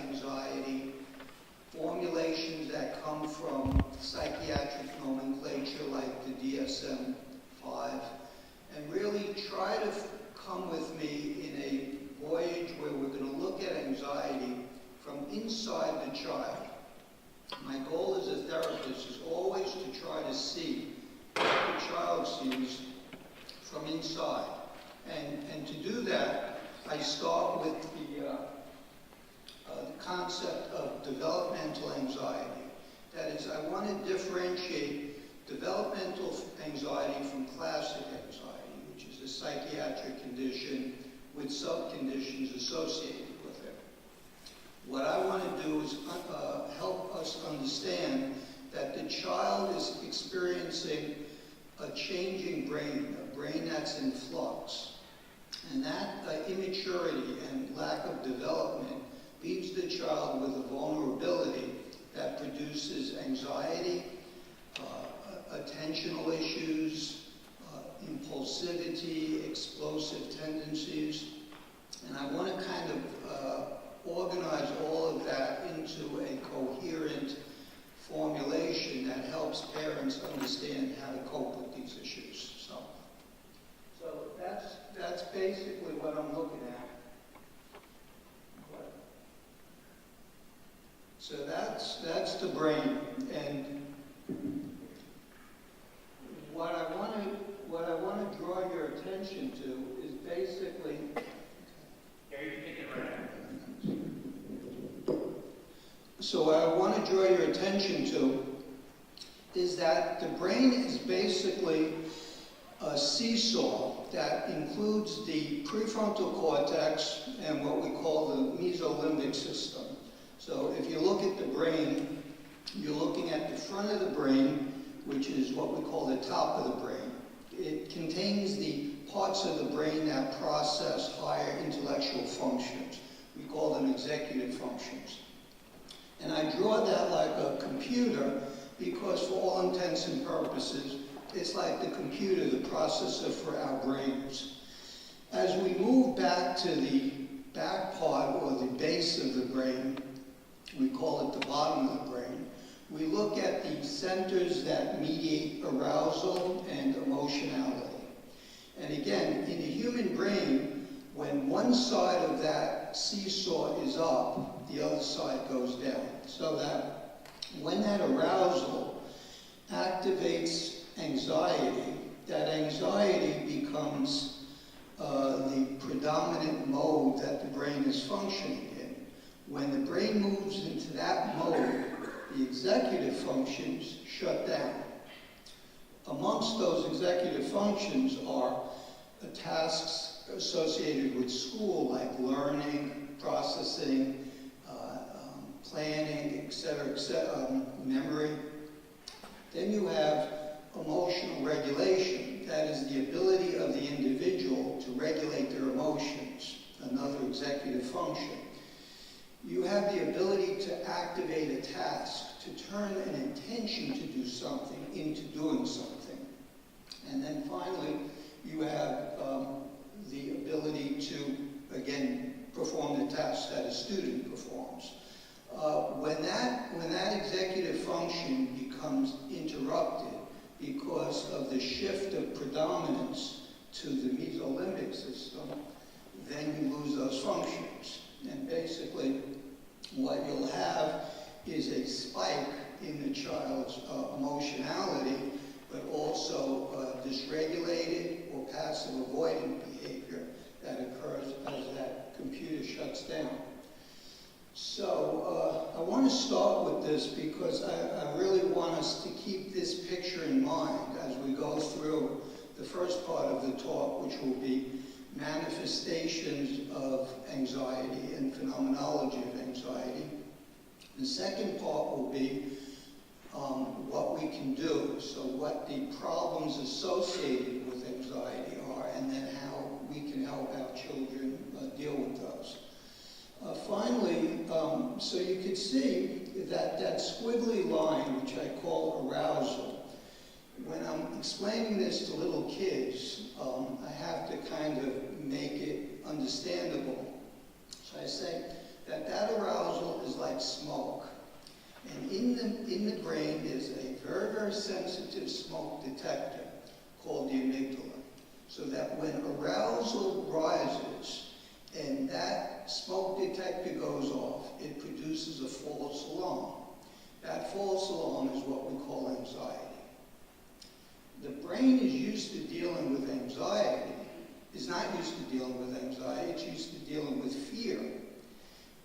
anxiety, formulations that come from psychiatric nomenclature like the DSM-5, and really try to come with me in a voyage where we're going to look at anxiety from inside the child. My goal as a therapist is always to try to see what the child sees from inside. And to do that, I start with the concept of developmental anxiety. That is, I want to differentiate developmental anxiety from classic anxiety, which is a psychiatric condition with subconditions associated with it. What I want to do is help us understand that the child is experiencing a changing brain, a brain that's in flux. And that immaturity and lack of development leaves the child with a vulnerability that produces anxiety, attentional issues, impulsivity, explosive tendencies. And I want to kind of organize all of that into a coherent formulation that helps parents understand how to cope with these issues. So that's basically what I'm looking at. So that's the brain, and what I want to draw your attention to is basically. Yeah, you can take it right out. So what I want to draw your attention to is that the brain is basically a seesaw that includes the prefrontal cortex and what we call the mesolimbic system. So if you look at the brain, you're looking at the front of the brain, which is what we call the top of the brain. It contains the parts of the brain that process higher intellectual functions. We call them executive functions. And I draw that like a computer because for all intents and purposes, it's like the computer, the processor for our brains. As we move back to the back part or the base of the brain, we call it the bottom of the brain, we look at the centers that mediate arousal and emotionality. And again, in the human brain, when one side of that seesaw is up, the other side goes down. So that when that arousal activates anxiety, that anxiety becomes the predominant mode that the brain is functioning in. When the brain moves into that mode, the executive functions shut down. Amongst those executive functions are tasks associated with school, like learning, processing, planning, etc., memory. Then you have emotional regulation. That is the ability of the individual to regulate their emotions, another executive function. You have the ability to activate a task, to turn an intention to do something into doing something. And then finally, you have the ability to, again, perform the task that a student performs. When that executive function becomes interrupted because of the shift of predominance to the mesolimbic system, then you lose those functions. And basically, what you'll have is a spike in the child's emotionality, but also dysregulated or passive avoidant behavior that occurs as that computer shuts down. So I want to start with this because I really want us to keep this picture in mind as we go through the first part of the talk, which will be manifestations of anxiety and phenomenology of anxiety. The second part will be what we can do, so what the problems associated with anxiety are, and then how we can help our children deal with those. Finally, so you could see that squiggly line, which I call arousal, when I'm explaining this to little kids, I have to kind of make it understandable. So I say, that arousal is like smoke. And in the brain is a very, very sensitive smoke detector called the amygdala. So that when arousal rises and that smoke detector goes off, it produces a false alarm. That false alarm is what we call anxiety. The brain is used to dealing with anxiety, is not used to dealing with anxiety, it's used to dealing with fear.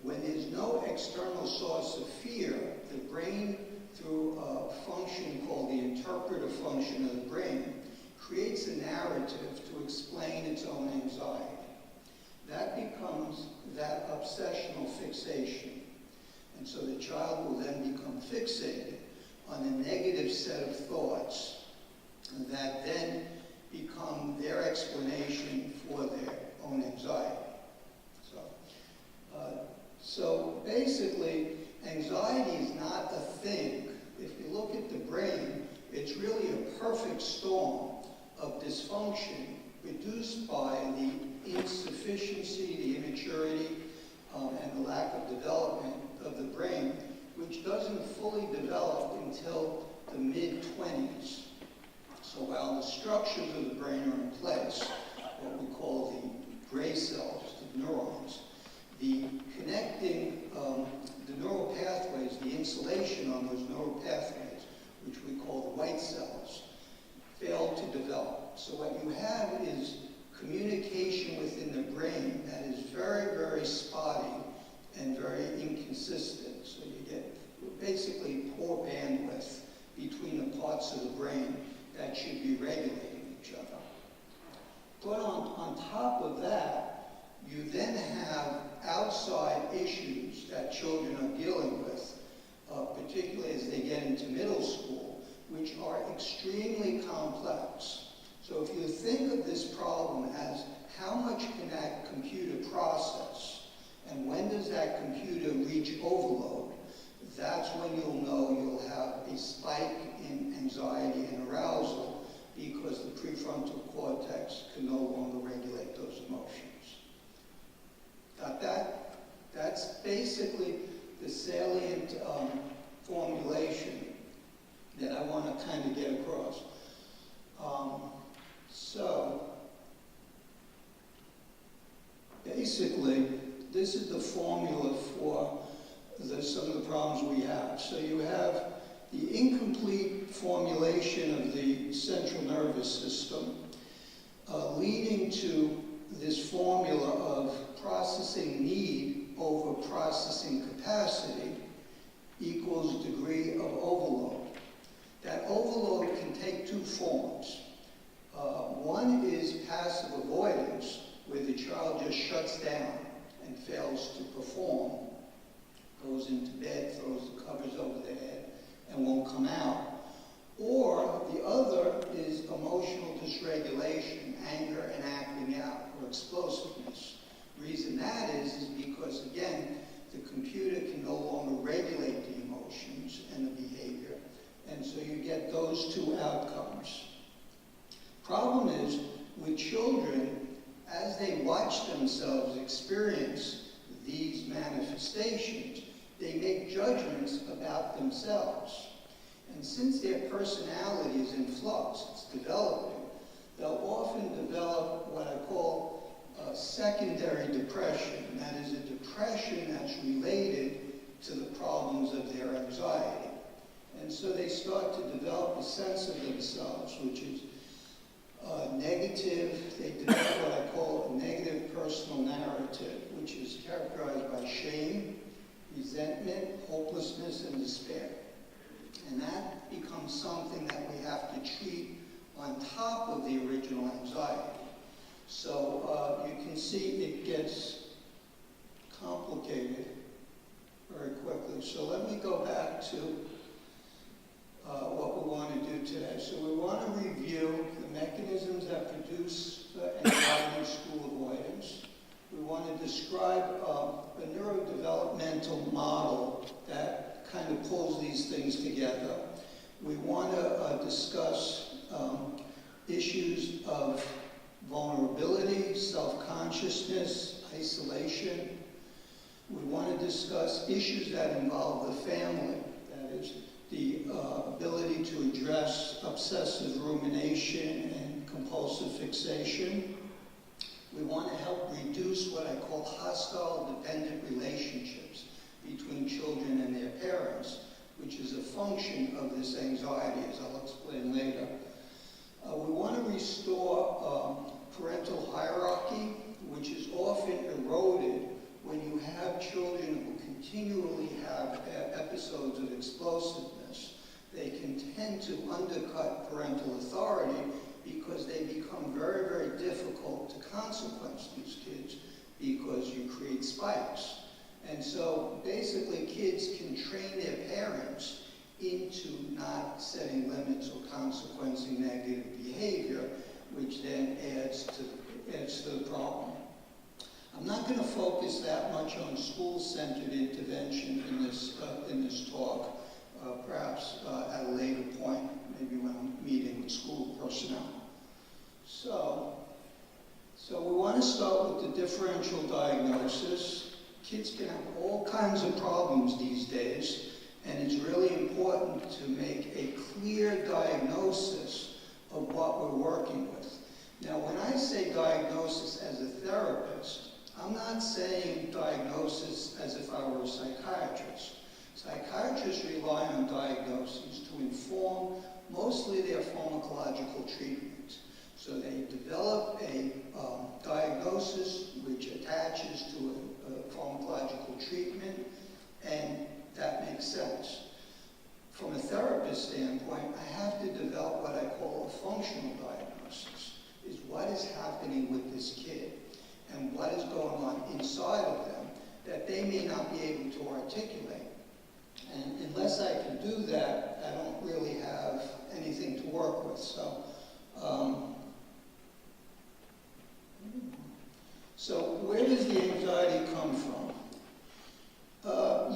When there's no external source of fear, the brain, through a function called the interpretive function of the brain, creates a narrative to explain its own anxiety. That becomes that obsessional fixation. And so the child will then become fixated on a negative set of thoughts that then become their explanation for their own anxiety. So basically, anxiety is not a thing. If you look at the brain, it's really a perfect storm of dysfunction reduced by the insufficiency, the immaturity, and the lack of development of the brain, which doesn't fully develop until the mid-20s. So while the structures of the brain are in place, what we call the gray cells, the neurons, the connecting, the neural pathways, the insulation on those neural pathways, which we call the white cells, fail to develop. So what you have is communication within the brain that is very, very spotty and very inconsistent. So you get basically poor bandwidth between the parts of the brain that should be regulating each other. But on top of that, you then have outside issues that children are dealing with, particularly as they get into middle school, which are extremely complex. So if you think of this problem as how much can that computer process, and when does that computer reach overload, that's when you'll know you'll have a spike in anxiety and arousal because the prefrontal cortex can no longer regulate those emotions. Got that? That's basically the salient formulation that I want to kind of get across. So, basically, this is the formula for some of the problems we have. So you have the incomplete formulation of the central nervous system, leading to this formula of processing need over processing capacity equals degree of overload. That overload can take two forms. One is passive avoidance, where the child just shuts down and fails to perform, goes into bed, throws the covers over their head, and won't come out. Or the other is emotional dysregulation, anger and acting out, or explosiveness. The reason that is because, again, the computer can no longer regulate the emotions and the behavior, and so you get those two outcomes. Problem is, with children, as they watch themselves experience these manifestations, they make judgments about themselves. And since their personality is in flux, it's developing, they'll often develop what I call secondary depression. That is a depression that's related to the problems of their anxiety. And so they start to develop a sense of themselves, which is negative. They develop what I call a negative personal narrative, which is characterized by shame, resentment, hopelessness, and despair. And that becomes something that we have to treat on top of the original anxiety. So you can see it gets complicated very quickly. So let me go back to what we want to do today. So we want to review the mechanisms that produce anxiety and school avoidance. We want to describe a neurodevelopmental model that kind of pulls these things together. We want to discuss issues of vulnerability, self-consciousness, isolation. We want to discuss issues that involve the family, that is, the ability to address obsessive rumination and compulsive fixation. We want to help reduce what I call hostile dependent relationships between children and their parents, which is a function of this anxiety, as I'll explain later. We want to restore parental hierarchy, which is often eroded when you have children who continually have episodes of explosiveness. They can tend to undercut parental authority because they become very, very difficult to consequence these kids because you create spikes. And so basically kids can train their parents into not setting limits or consequencing negative behavior, which then adds to the problem. I'm not going to focus that much on school-centered intervention in this talk, perhaps at a later point, maybe when I'm meeting with school personnel. So we want to start with the differential diagnosis. Kids can have all kinds of problems these days, and it's really important to make a clear diagnosis of what we're working with. Now, when I say diagnosis as a therapist, I'm not saying diagnosis as if I were a psychiatrist. Psychiatrists rely on diagnoses to inform mostly their pharmacological treatment. So they develop a diagnosis which attaches to a pharmacological treatment, and that makes sense. From a therapist standpoint, I have to develop what I call a functional diagnosis, is what is happening with this kid and what is going on inside of them that they may not be able to articulate. And unless I can do that, I don't really have anything to work with. So where does the anxiety come from?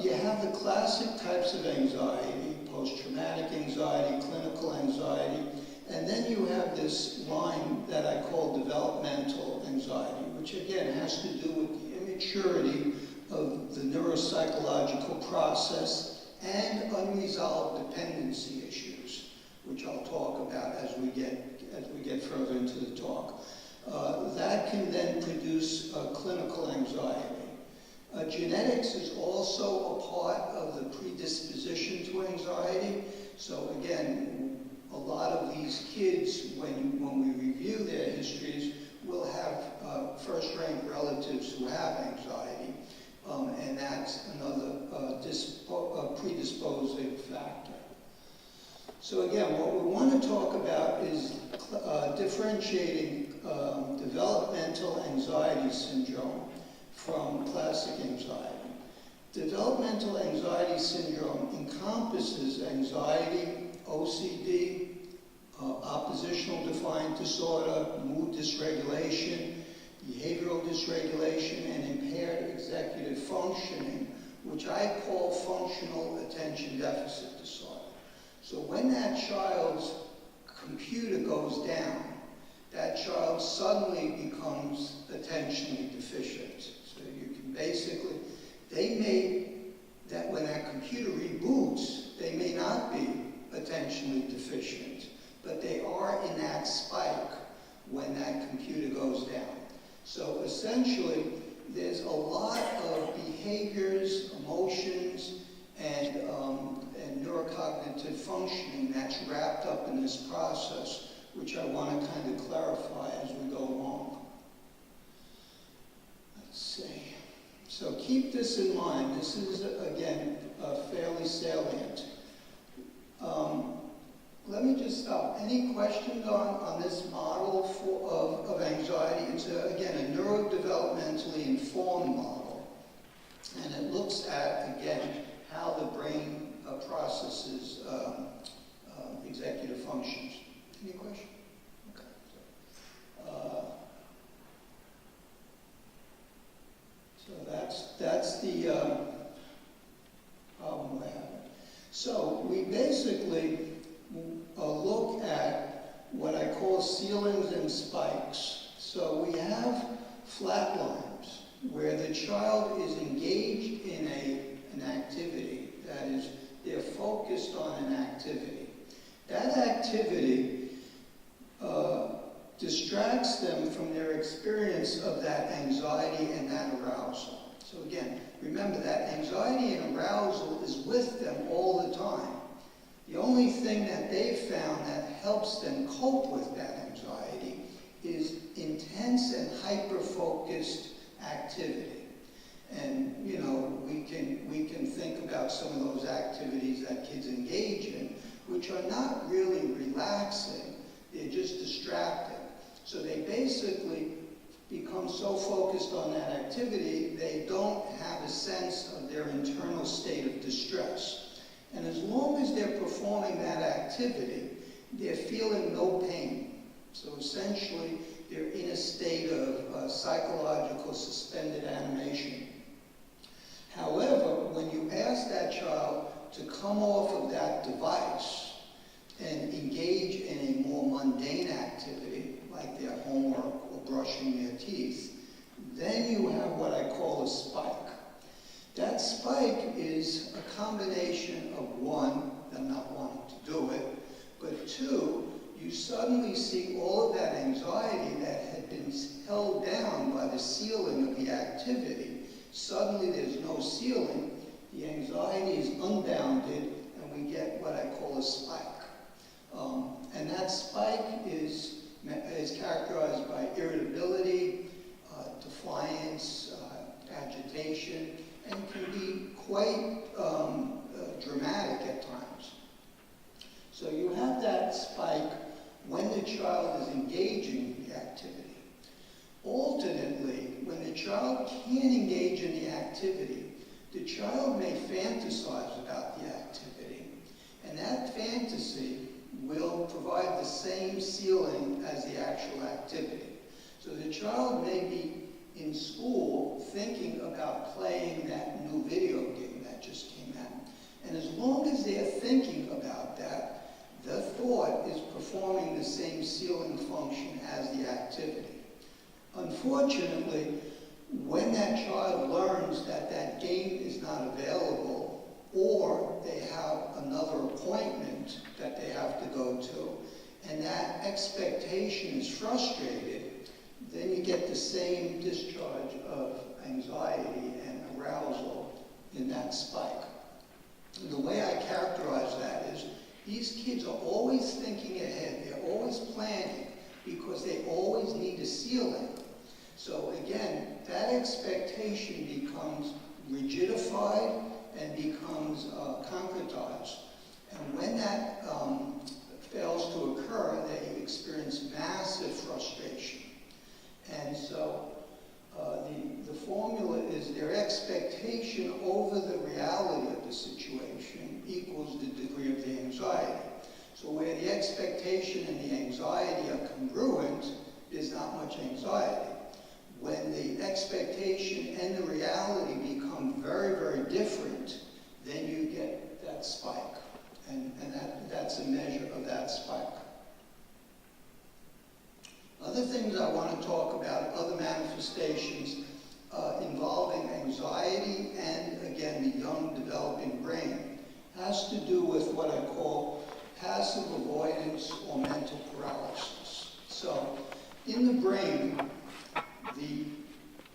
You have the classic types of anxiety, post-traumatic anxiety, clinical anxiety, and then you have this line that I call developmental anxiety, which again has to do with the immaturity of the neuropsychological process and unresolved dependency issues, which I'll talk about as we get further into the talk. That can then produce clinical anxiety. Genetics is also a part of the predisposition to anxiety. So again, a lot of these kids, when we review their histories, will have first-rank relatives who have anxiety, and that's another predisposing factor. So again, what we want to talk about is differentiating developmental anxiety syndrome from classic anxiety. Developmental anxiety syndrome encompasses anxiety, OCD, oppositional defiant disorder, mood dysregulation, behavioral dysregulation, and impaired executive functioning, which I call functional attention deficit disorder. So when that child's computer goes down, that child suddenly becomes attentionally deficient. So you can basically, when that computer reboots, they may not be attentionally deficient, but they are in that spike when that computer goes down. So essentially, there's a lot of behaviors, emotions, and neurocognitive functioning that's wrapped up in this process, which I want to kind of clarify as we go along. Let's see. So keep this in mind. This is, again, fairly salient. Let me just stop. Any questions on this model of anxiety? It's, again, a neurodevelopmentally informed model. And it looks at, again, how the brain processes executive functions. Any question? Okay. So that's the problem we're having. So we basically look at what I call ceilings and spikes. So we have flat lines, where the child is engaged in an activity, that is, they're focused on an activity. That activity distracts them from their experience of that anxiety and that arousal. So again, remember that anxiety and arousal is with them all the time. The only thing that they've found that helps them cope with that anxiety is intense and hyper-focused activity. And, you know, we can think about some of those activities that kids engage in, which are not really relaxing, they're just distracting. So they basically become so focused on that activity, they don't have a sense of their internal state of distress. And as long as they're performing that activity, they're feeling no pain. So essentially, they're in a state of psychological suspended animation. However, when you ask that child to come off of that device and engage in a more mundane activity, like their homework or brushing their teeth, then you have what I call a spike. That spike is a combination of one, them not wanting to do it, but two, you suddenly see all of that anxiety that had been held down by the ceiling of the activity. Suddenly there's no ceiling, the anxiety is unbounded, and we get what I call a spike. And that spike is characterized by irritability, defiance, agitation, and can be quite dramatic at times. So you have that spike when the child is engaging in the activity. Alternately, when the child can't engage in the activity, the child may fantasize about the activity, and that fantasy will provide the same ceiling as the actual activity. So the child may be in school thinking about playing that new video game that just came out. And as long as they're thinking about that, the thought is performing the same ceiling function as the activity. Unfortunately, when that child learns that that game is not available, or they have another appointment that they have to go to, and that expectation is frustrated, then you get the same discharge of anxiety and arousal in that spike. And the way I characterize that is these kids are always thinking ahead, they're always planning, because they always need a ceiling. So again, that expectation becomes rigidified and becomes concretized. And when that fails to occur, they experience massive frustration. And so the formula is their expectation over the reality of the situation equals the degree of the anxiety. So where the expectation and the anxiety are congruent, there's not much anxiety. When the expectation and the reality become very, very different, then you get that spike. And that's a measure of that spike. Other things I want to talk about, other manifestations involving anxiety and, again, the young developing brain, has to do with what I call passive avoidance or mental paralysis. So, in the brain, the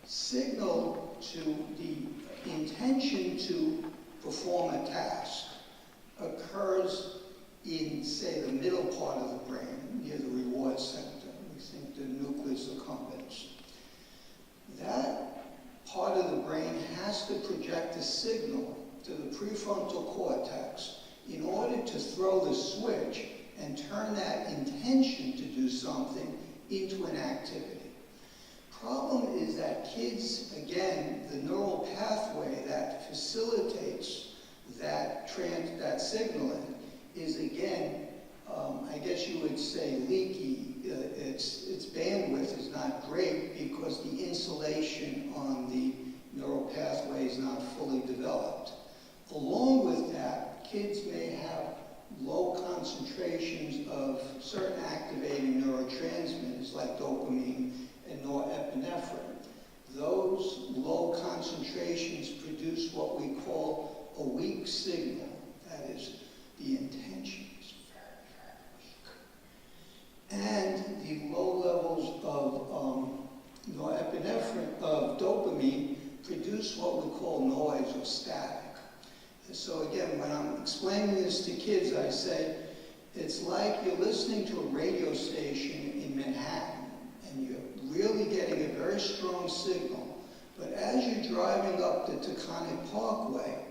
signal to the intention to perform a task occurs in, say, the middle part of the brain, near the reward center. We think the nucleus accumbens. That part of the brain has to project a signal to the prefrontal cortex in order to throw the switch and turn that intention to do something into an activity. Problem is that kids, again, the neural pathway that facilitates that signaling is, again, I guess you would say leaky. Its bandwidth is not great because the insulation on the neural pathway is not fully developed. Along with that, kids may have low concentrations of certain activating neurotransmitters like dopamine and norepinephrine. Those concentrations produce what we call a weak signal. That is, the intention is very, very weak. And the low levels of norepinephrine, of dopamine, produce what we call noise or static. And so again, when I'm explaining this to kids, I say, it's like you're listening to a radio station in Manhattan, and you're really getting a very strong signal. But as you're driving up the Taconic Parkway,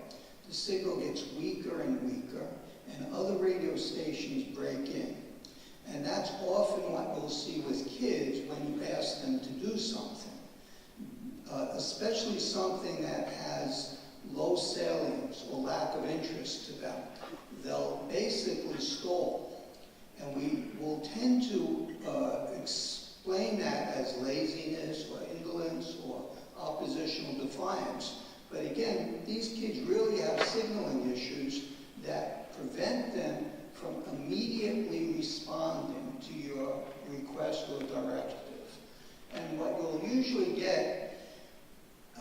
the signal gets weaker and weaker, and other radio stations break in. And that's often what you'll see with kids when you ask them to do something, especially something that has low salience or lack of interest to them. They'll basically stall. And we will tend to explain that as laziness or indolence or oppositional defiance. But again, these kids really have signaling issues that prevent them from immediately responding to your request or directive. And what you'll usually get,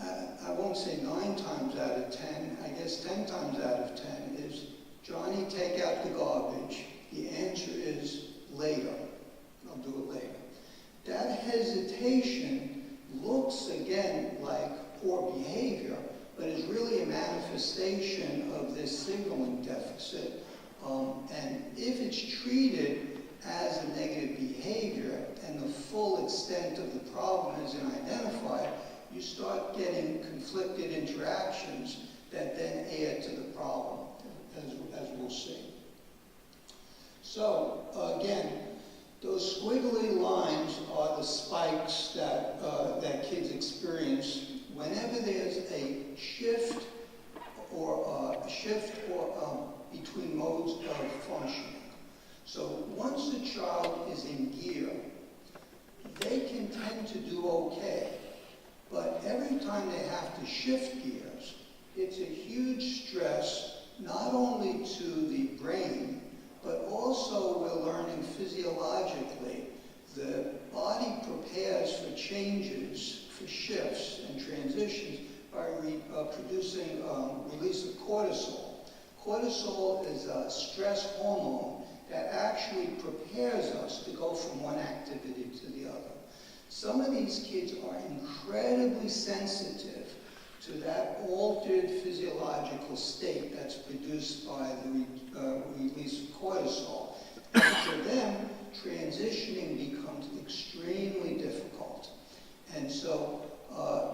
I won't say 9 times out of 10, I guess 10 times out of 10 is, Johnny, take out the garbage. The answer is later. I'll do it later. That hesitation looks again like poor behavior, but is really a manifestation of this signaling deficit. And if it's treated as a negative behavior and the full extent of the problem isn't identified, you start getting conflicted interactions that then add to the problem, as we'll see. So, again, those squiggly lines are the spikes that, that kids experience whenever there's a shift between modes of functioning. So once the child is in gear, they can tend to do okay. But every time they have to shift gears, it's a huge stress, not only to the brain, but also we're learning physiologically. The body prepares for changes, for shifts and transitions by producing release of cortisol. Cortisol is a stress hormone that actually prepares us to go from one activity to the other. Some of these kids are incredibly sensitive to that altered physiological state that's produced by the release of cortisol. And for them, transitioning becomes extremely difficult. And so,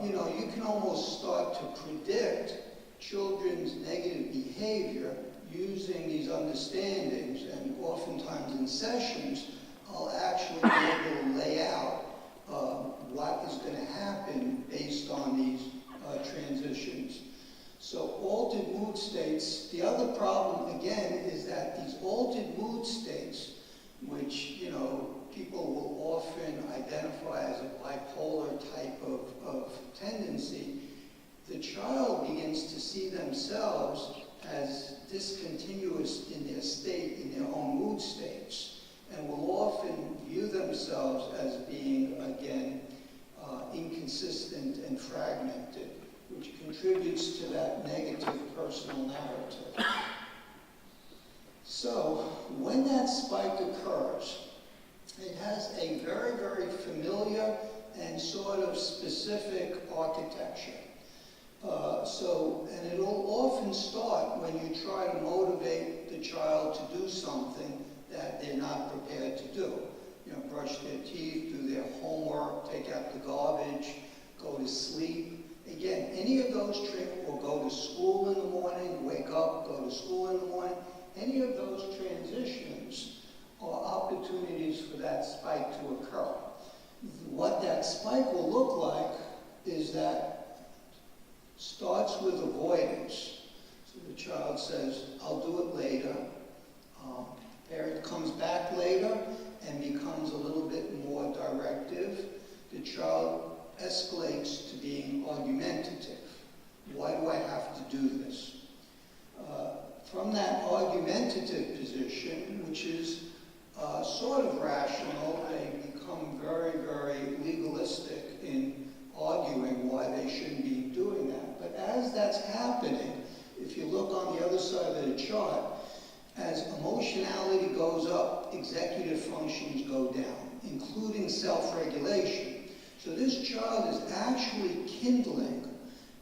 you can almost start to predict children's negative behavior using these understandings, and oftentimes in sessions, I'll actually be able to lay out what is going to happen based on these transitions. So altered mood states, the other problem again is that these altered mood states, which people will often identify as a bipolar type of tendency, the child begins to see themselves as discontinuous in their state, in their own mood states, and will often view themselves as being, again, inconsistent and fragmented, which contributes to that negative personal narrative. So, when that spike occurs, it has a very, very familiar and sort of specific architecture. And it'll often start when you try to motivate the child to do something that they're not prepared to do. Brush their teeth, do their homework, take out the garbage, go to sleep. Again, any of those tricks, or go to school in the morning, wake up, go to school in the morning, any of those transitions are opportunities for that spike to occur. What that spike will look like is that starts with avoidance. So the child says, I'll do it later. Parent comes back later and becomes a little bit more directive. The child escalates to being argumentative. Why do I have to do this? From that argumentative position, which is sort of rational, they become very, very legalistic in arguing why they shouldn't be doing that. if you look on the other side of the chart, as emotionality goes up, executive functions go down, including self-regulation. So this child is actually kindling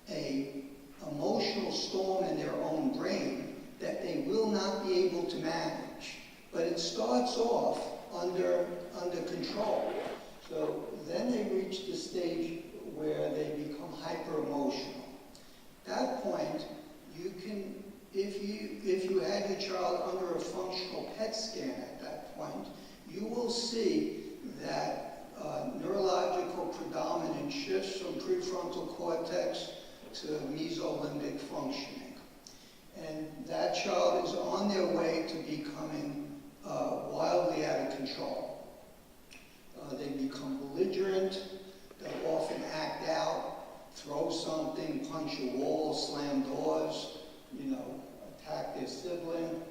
an emotional storm in their own brain that they will not be able to manage. But it starts off under control. So then they reach the stage where they become hyper-emotional. At that point, you can, if you had your child under a functional PET scan at that point, you will see that neurological predominance shifts from prefrontal cortex to mesolimbic functioning. And that child is on their way to becoming wildly out of control. They become belligerent, they'll often act out, throw something, punch a wall, slam doors, attack their sibling.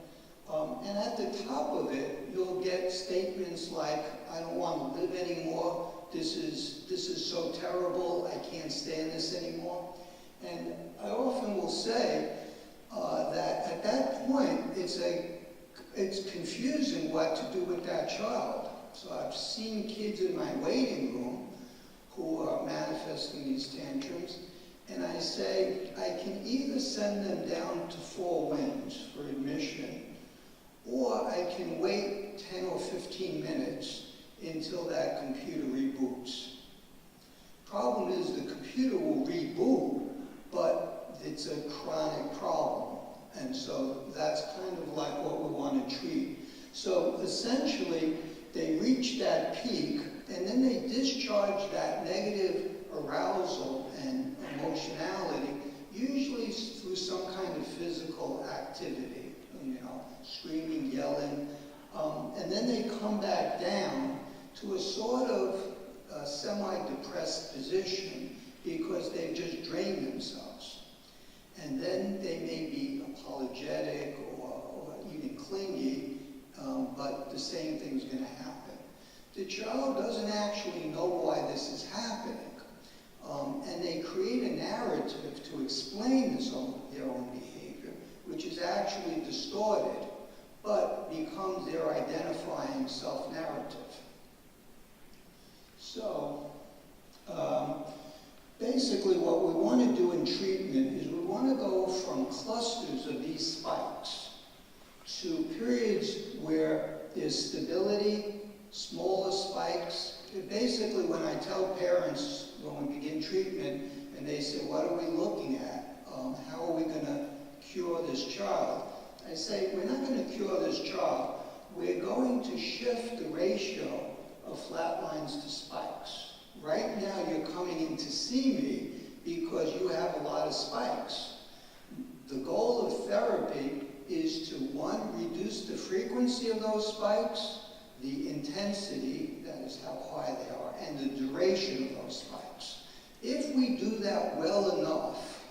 And at the top of it, you'll get statements like, I don't want to live anymore, this is so terrible, I can't stand this anymore. And I often will say that at that point, it's confusing what to do with that child. So I've seen kids in my waiting room who are manifesting these tantrums, and I say, I can either send them down to Four Winds for admission, or I can wait 10 or 15 minutes until that computer reboots. Problem is the computer will reboot, but it's a chronic problem. And so that's kind of like what we want to treat. So essentially, they reach that peak, and then they discharge that negative arousal and emotionality, usually through some kind of physical activity, screaming, yelling, and then they come back down to a sort of semi-depressed position because they've just drained themselves. And then they may be apologetic or even clingy, but the same thing's going to happen. The child doesn't actually know why this is happening, and they create a narrative to explain their own behavior, which is actually distorted, but becomes their identifying self-narrative. So, basically what we want to do in treatment is we want to go from clusters of these spikes to periods where there's stability, smaller spikes. Basically, when I tell parents when we begin treatment and they say, what are we looking at? How are we going to cure this child? I say, we're not going to cure this child. We're going to shift the ratio of flat lines to spikes. Right now, you're coming in to see me because you have a lot of spikes. The goal of therapy is to, one, reduce the frequency of those spikes, the intensity, that is how high they are, and the duration of those spikes. If we do that well enough,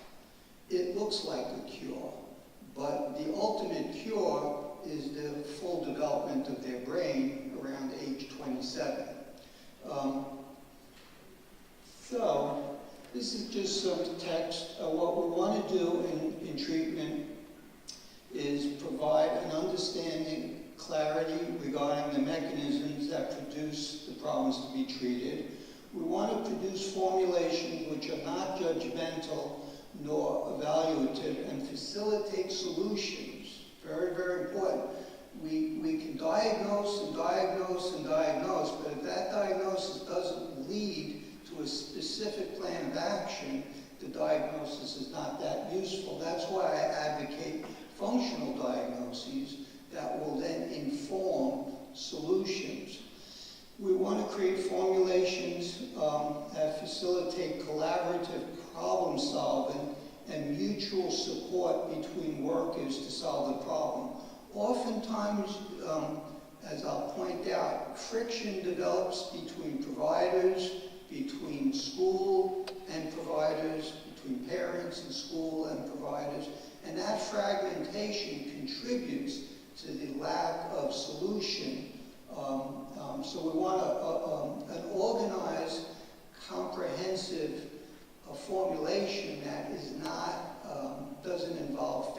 it looks like a cure. But the ultimate cure is the full development of their brain around age 27. So this is just some text. What we want to do in treatment is provide an understanding, clarity regarding the mechanisms that produce the problems to be treated. We want to produce formulations which are not judgmental nor evaluative and facilitate solutions. Very, very important. We can diagnose and diagnose and diagnose, but if that diagnosis doesn't lead to a specific plan of action, the diagnosis is not that useful. That's why I advocate functional diagnoses that will then inform solutions. We want to create formulations that facilitate collaborative problem solving and mutual support between workers to solve the problem. Oftentimes, as I'll point out, friction develops between providers, between school and providers, between parents and school and providers, and that fragmentation contributes to the lack of solution. So we want an organized, comprehensive formulation that is not, doesn't involve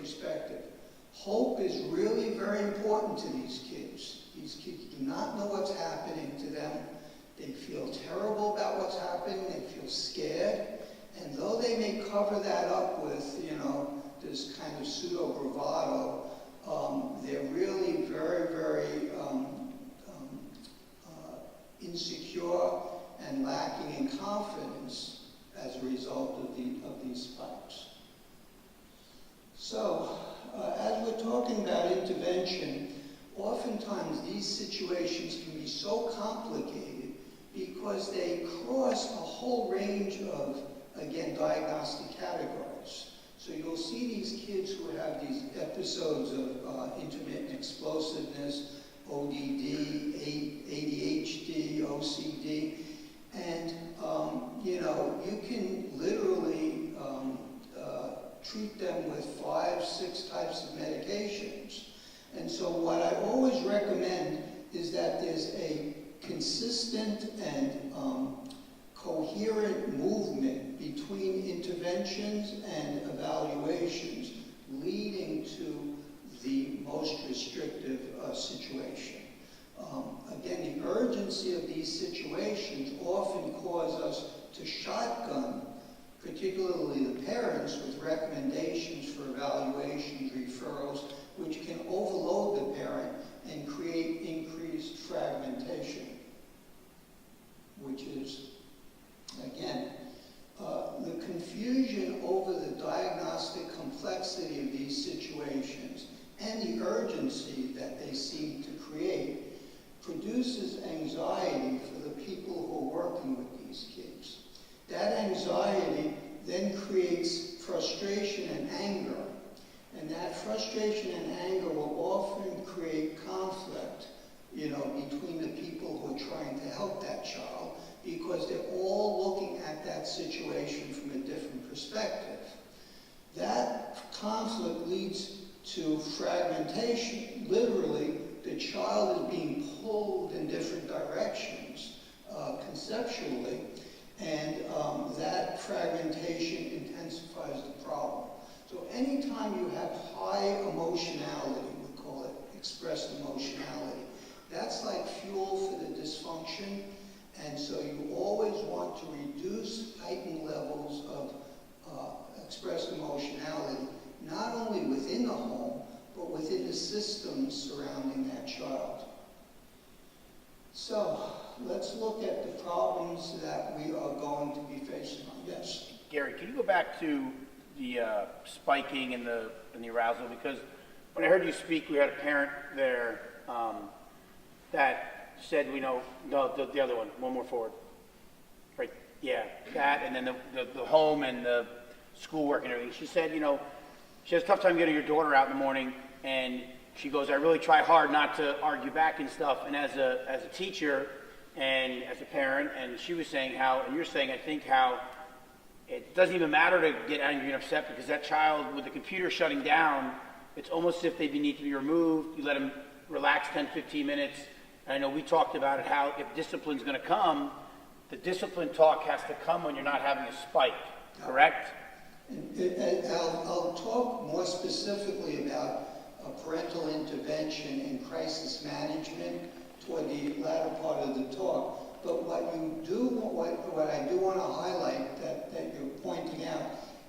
perspective. Hope is really very important to these kids. These kids do not know what's happening to them. They feel terrible about what's happening. They feel scared. And though they may cover that up with, this kind of pseudo-bravado, they're really very, very insecure and lacking in confidence as a result of these spikes. So, as we're talking about intervention, oftentimes these situations can be so complicated because they cross a whole range of, again, diagnostic categories. So you'll see these kids who have these episodes of intermittent explosiveness, ODD, ADHD, OCD, and you can literally treat them with 5, 6 types of medications. And so what I always recommend is that there's a consistent and coherent movement between interventions and evaluations leading to the most restrictive situation. Again, the urgency of these situations often cause us to shotgun, particularly the parents, with recommendations for evaluations, referrals, which can overload the parent and create increased fragmentation, which is, again, the confusion over the diagnostic complexity of these situations and the urgency that they seem to create produces anxiety for the people who are working with these kids. That anxiety then creates frustration and anger, and that frustration and anger will often create conflict, between the people who are trying to help that child, because they're all looking at that situation from a different perspective. That conflict leads to fragmentation. Literally, the child is being pulled in different directions conceptually, and that fragmentation intensifies the problem. So anytime you have high emotionality, we call it expressed emotionality, that's like fuel for the dysfunction, and so you always want to reduce heightened levels of expressed emotionality, not only within the home, but within the systems surrounding that child. So, let's look at the problems that we are going to be facing on. Yes? Gary, can you go back to the spiking and the arousal? Because when I heard you speak, we had a parent there that said, no, the other one more forward. Right, yeah, that, and then the home and the schoolwork and everything. She said, she has a tough time getting her daughter out in the morning, and she goes, I really try hard not to argue back and stuff. And as a teacher and as a parent, and she was saying how, and you're saying, I think how it doesn't even matter to get angry and upset, because that child, with the computer shutting down, it's almost as if they need to be removed. You let them relax 10, 15 minutes. And I know we talked about it, how if discipline's going to come, the discipline talk has to come when you're not having a spike, correct? And I'll talk more specifically about parental intervention and crisis management toward the latter part of the talk. But what I do want to highlight that you're pointing out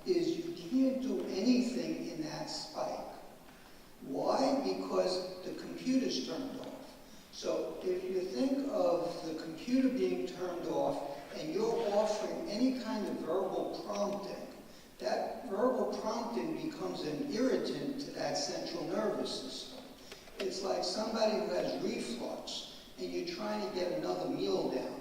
is you can't do anything in that spike. Why? Because the computer's turned off. So if you think of the computer being turned off and you're offering any kind of verbal prompting, that verbal prompting becomes an irritant to that central nervous system. It's like somebody who has reflux and you're trying to get another meal down.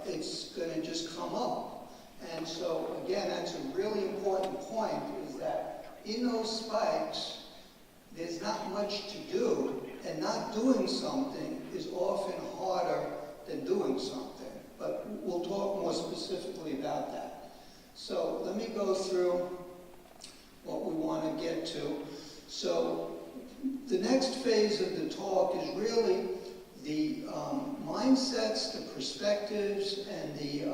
It's going to just come up. And so, again, that's a really important point, is that in those spikes, there's not much to do, and not doing something is often harder than doing something. But we'll talk more specifically about that. So let me go through what we want to get to. So the next phase of the talk is really the mindsets, the perspectives, and the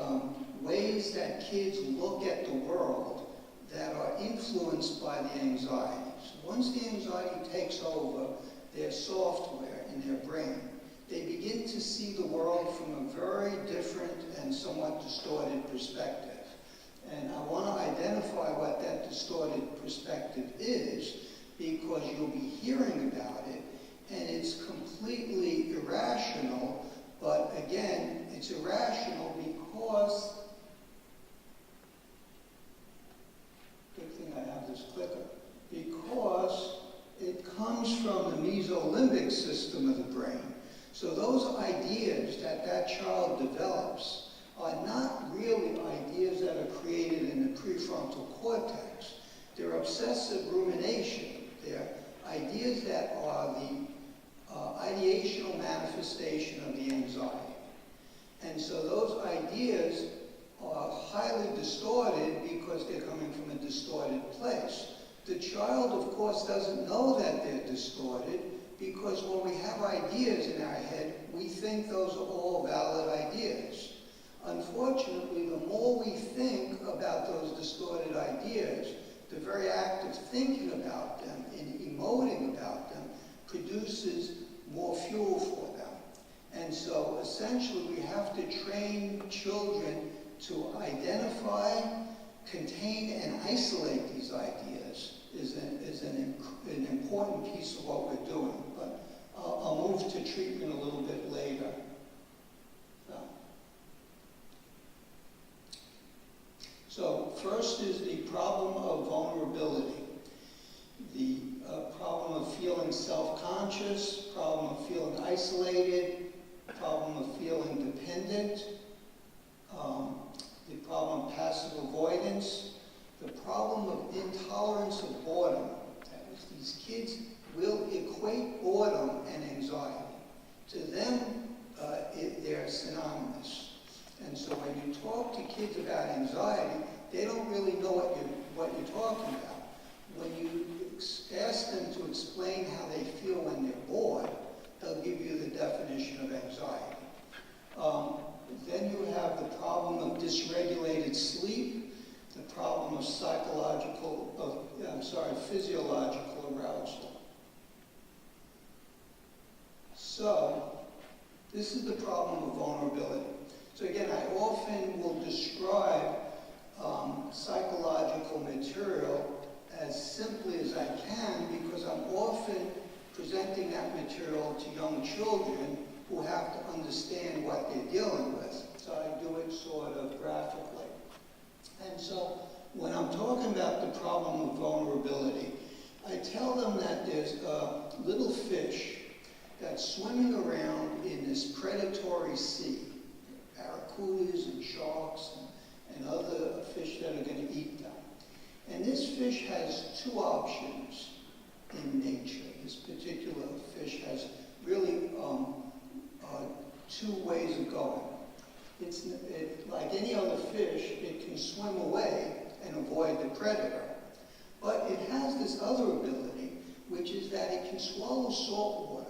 ways that kids look at the world that are influenced influenced by the anxiety. So once the anxiety takes over their software in their brain, they begin to see the world from a very different and somewhat distorted perspective. And I want to identify what that distorted perspective is, because you'll be hearing about it, and it's completely irrational. But again, it's irrational because, good thing I have this clicker, because it comes from the mesolimbic system of the brain. So those ideas that that child develops are not really ideas that are created in the prefrontal cortex. They're obsessive rumination. They're ideas that are the ideational manifestation of the anxiety. And so those ideas are highly distorted because they're coming from a distorted place. The child, of course, doesn't know that they're distorted, because when we have ideas in our head, we think those are all valid ideas. Unfortunately, the more we think about those distorted ideas, the very act of thinking about them and emoting about them produces more fuel for them. And so essentially we have to train children to identify, contain, and isolate these ideas is an important piece of what we're doing. But I'll move to treatment a little bit later. So first is the problem of vulnerability. The problem of feeling self-conscious, problem of feeling isolated, problem of feeling dependent, the problem of passive avoidance, the problem of intolerance of boredom. That is, these kids will equate boredom and anxiety. To them, they're synonymous. And so when you talk to kids about anxiety, they don't really know what you're talking about. When you ask them to explain how they feel when they're bored, they'll give you the definition of anxiety. Then you have the problem of dysregulated sleep, the problem of physiological arousal. So, this is the problem of vulnerability. So again, I often will describe psychological material as simply as I can, because I'm often presenting that material to young children who have to understand what they're dealing with. So I do it sort of graphically. And so when I'm talking about the problem of vulnerability, I tell them that there's a little fish that's swimming around in this predatory sea. Barracudas and sharks and other fish that are going to eat them. And this fish has two options in nature. This particular fish has really two ways of going. Like any other fish, it can swim away and avoid the predator. But it has this other ability, which is that it can swallow salt water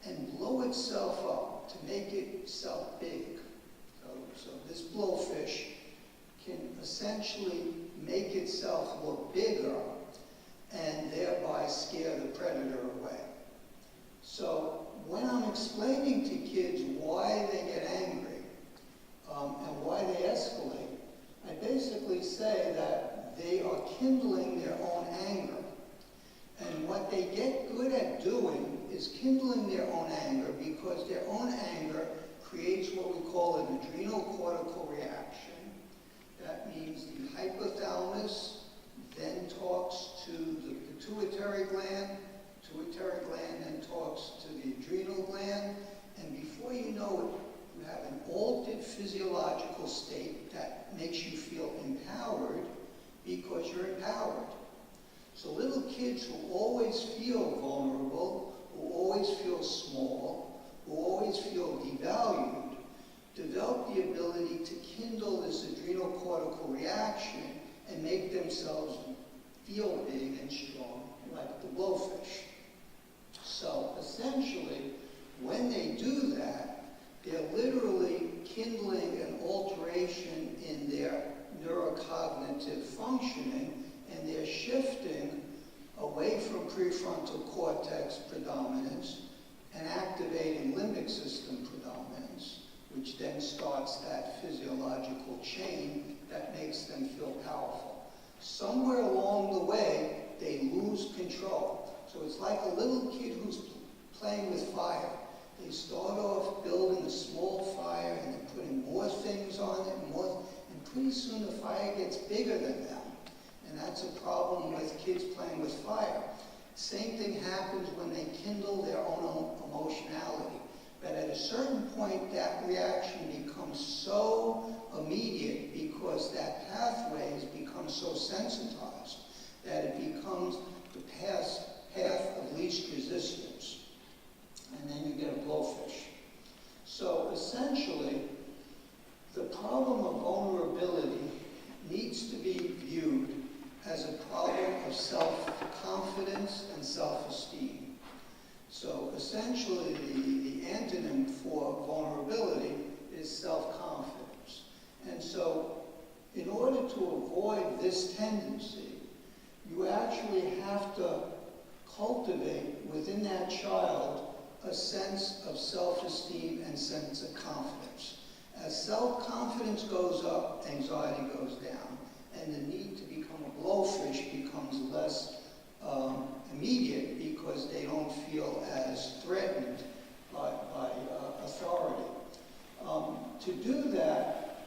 and blow itself up to make itself big. So this blowfish can essentially make itself look bigger and thereby scare the predator away. So when I'm explaining to kids why they get angry and why they escalate, I basically say that they are kindling their own anger. And what they get good at doing is kindling their own anger, because their own anger creates what we call an adrenocortical reaction. That means the hypothalamus then talks to the pituitary gland then talks to the adrenal gland, and before you know it, you have an altered physiological state that makes you feel empowered because you're empowered. So little kids who always feel vulnerable, who always feel small, who always feel devalued, develop the ability to kindle this adrenocortical reaction and make themselves feel big and strong, like the blowfish. So essentially, when they do that, they're literally kindling an alteration in their neurocognitive functioning, and they're shifting away from prefrontal cortex predominance and activating limbic system predominance, which then starts that physiological chain that makes them feel powerful. Somewhere along the way, they lose control. So it's like a little kid who's playing with fire. They start off building a small fire and then putting more things on it, and pretty soon the fire gets bigger than them. And that's a problem with kids playing with fire. Same thing happens when they kindle their own emotionality. But at a certain point, that reaction becomes so immediate because that pathway has become so sensitized that it becomes the path of least resistance. And then you get a blowfish. So essentially, the problem of vulnerability needs to be viewed as a problem of self-confidence and self-esteem. So essentially, the antonym for vulnerability is self-confidence. And so in order to avoid this tendency, you actually have to cultivate within that child a sense of self-esteem and sense of confidence. As self-confidence goes up, anxiety goes down, and the need to become a blowfish becomes less immediate because they don't feel as threatened by authority. To do that,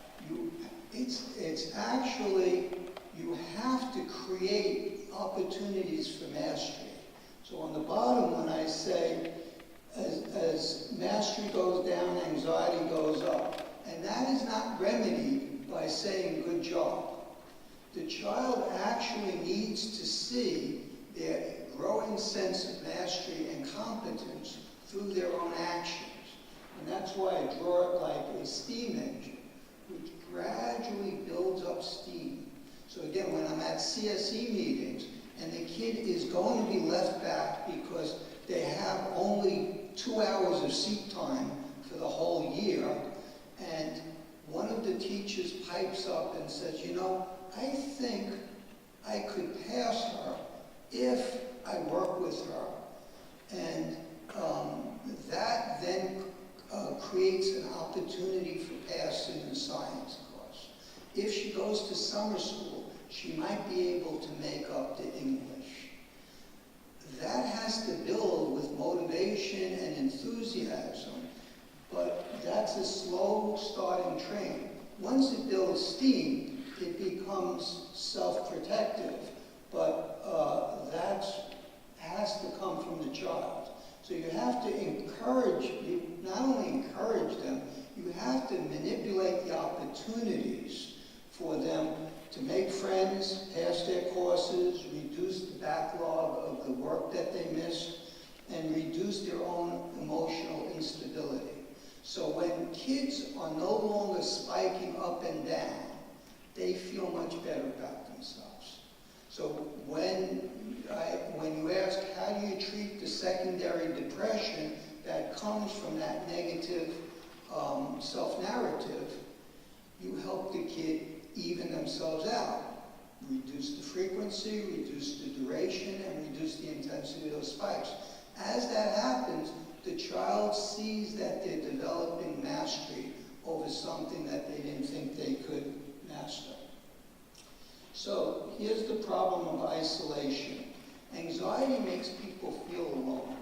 it's actually, you have to create opportunities for mastery. So on the bottom, when I say, as mastery goes down, anxiety goes up. And that is not remedied by saying good job. The child actually needs to see their growing sense of mastery and competence through their own actions. And that's why I draw it like a steam engine, which gradually builds up steam. So again, when I'm at CSE meetings, and the kid is going to be left back because they have only 2 hours of seat time for the whole year, and one of the teachers pipes up and says, you know, I think I could pass her if I work with her. And that then creates an opportunity for passing the science course. If she goes to summer school, she might be able to make up the English. That has to build with motivation and enthusiasm, but that's a slow starting train. Once it builds steam, it becomes self-protective, but that has to come from the child. So you have to encourage, you not only encourage them, you have to manipulate the opportunities for them to make friends, pass their courses, reduce the backlog of the work that they miss, and reduce their own emotional instability. So when kids are no longer spiking up and down, they feel much better about themselves. So when you ask, how do you treat the secondary depression that comes from that negative self-narrative, you help the kid even themselves out. Reduce the frequency, reduce the duration, and reduce the intensity of those spikes. As that happens, the child sees that they're developing mastery over something that they didn't think they could master. So here's the problem of isolation. Anxiety makes people feel alone.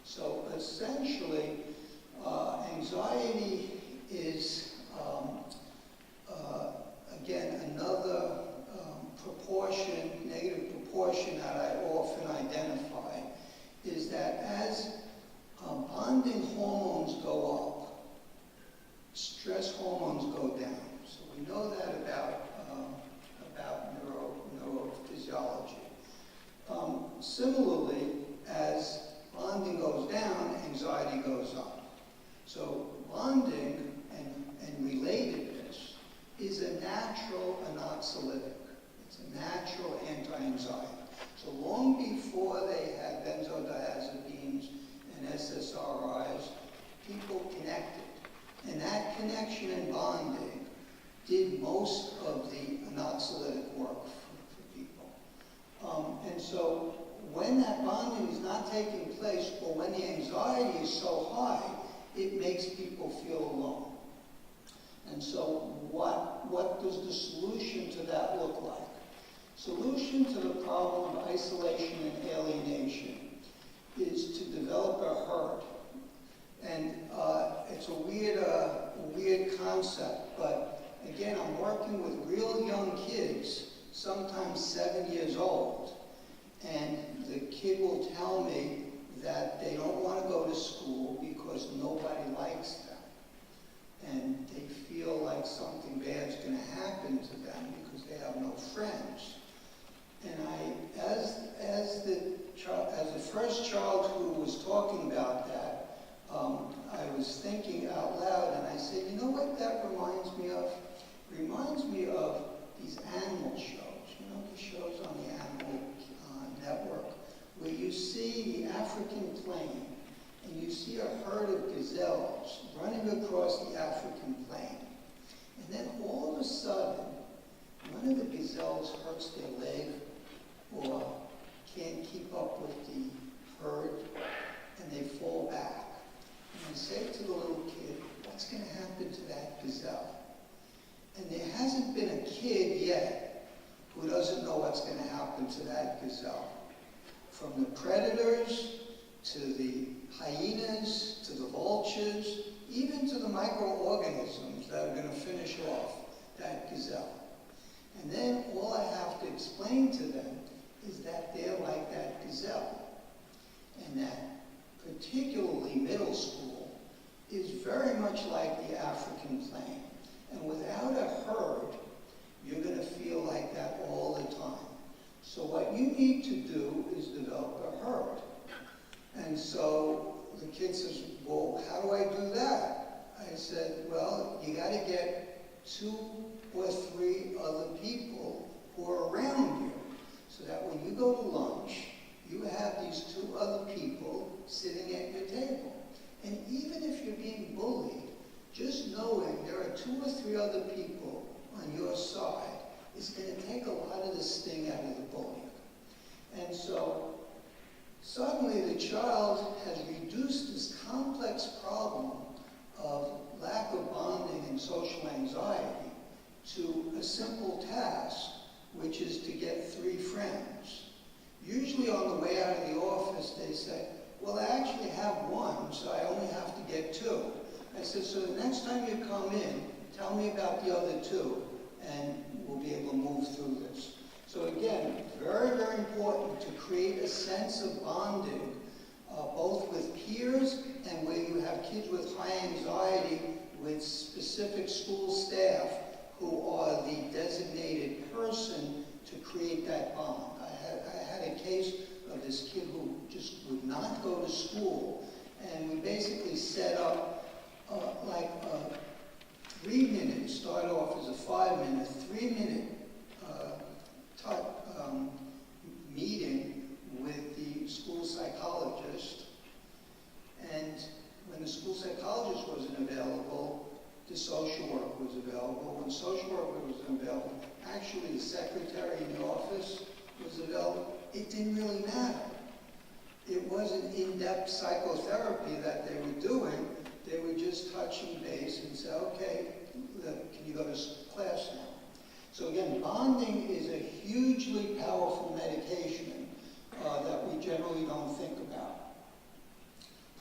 So essentially, anxiety is, again, another negative proportion that I often identify, is that as bonding hormones go up, stress hormones go down. So we know that about neurophysiology. Similarly, as bonding goes down, anxiety goes up. So bonding and relatedness is a natural anxiolytic. It's a natural anti-anxiety. So long before they had benzodiazepines and SSRIs, people connected. And that connection and bonding did most of the anxiolytic work for people. taking place, or when the anxiety is so high, it makes people feel alone. And so what does the solution to that look like? Solution to the problem of isolation and alienation is to develop a herd. And it's a weird concept, but again, I'm working with real young kids, sometimes 7 years old, and the kid will tell me that they don't want to go to school because nobody likes them. And they feel like something bad's going to happen to them because they have no friends. And as the first child who was talking about that, I was thinking out loud, and I said, you know what that reminds me of? It reminds me of these animal shows, the shows on the Animal Network, where you see the African plain, and you see a herd of gazelles running across the African plain. And then all of a sudden, one of the gazelles hurts their leg or can't keep up with the herd, and they fall back. And I say to the little kid, what's going to happen to that gazelle? And there hasn't been a kid yet who doesn't know what's going to happen to that gazelle. From the predators, to the hyenas, to the vultures, even to the microorganisms that are going to finish off that gazelle. And then all I have to explain to them is that they're like that gazelle. And that particularly middle school is very much like the African plain. And without a herd, you're going to feel like that all the time. So what you need to do is develop a herd. And so the kid says, well, how do I do that? I said, well, you got to get 2 or 3 other people who are around you, so that when you go to lunch, you have these 2 other people sitting at your table. And even if you're being bullied, just knowing there are 2 or 3 other people on your side is going to take a lot of the sting out of the bullying. And so suddenly the child has reduced this complex problem of lack of bonding and social anxiety to a simple task, which is to get 3 friends. Usually on the way out of the office, they say, well, I actually have 1, so I only have to get 2. I said, so the next time you come in, tell me about the other 2, and we'll be able to move through this. So again, very, very important to create a sense of bonding, both with peers and where you have kids with high anxiety, with specific school staff who are the designated person to create that bond. I had a case of this kid who just would not go to school, and we basically set up like a 3-minute, started off as a 5-minute, 3-minute meeting with the school psychologist. And when the school psychologist wasn't available, the social worker was available. When social worker wasn't available, actually the secretary in the office was available. It didn't really matter. It wasn't in-depth psychotherapy that they were doing. They were just touching base and say, okay, can you go to class now? So again, bonding is a hugely powerful medication that we generally don't think about.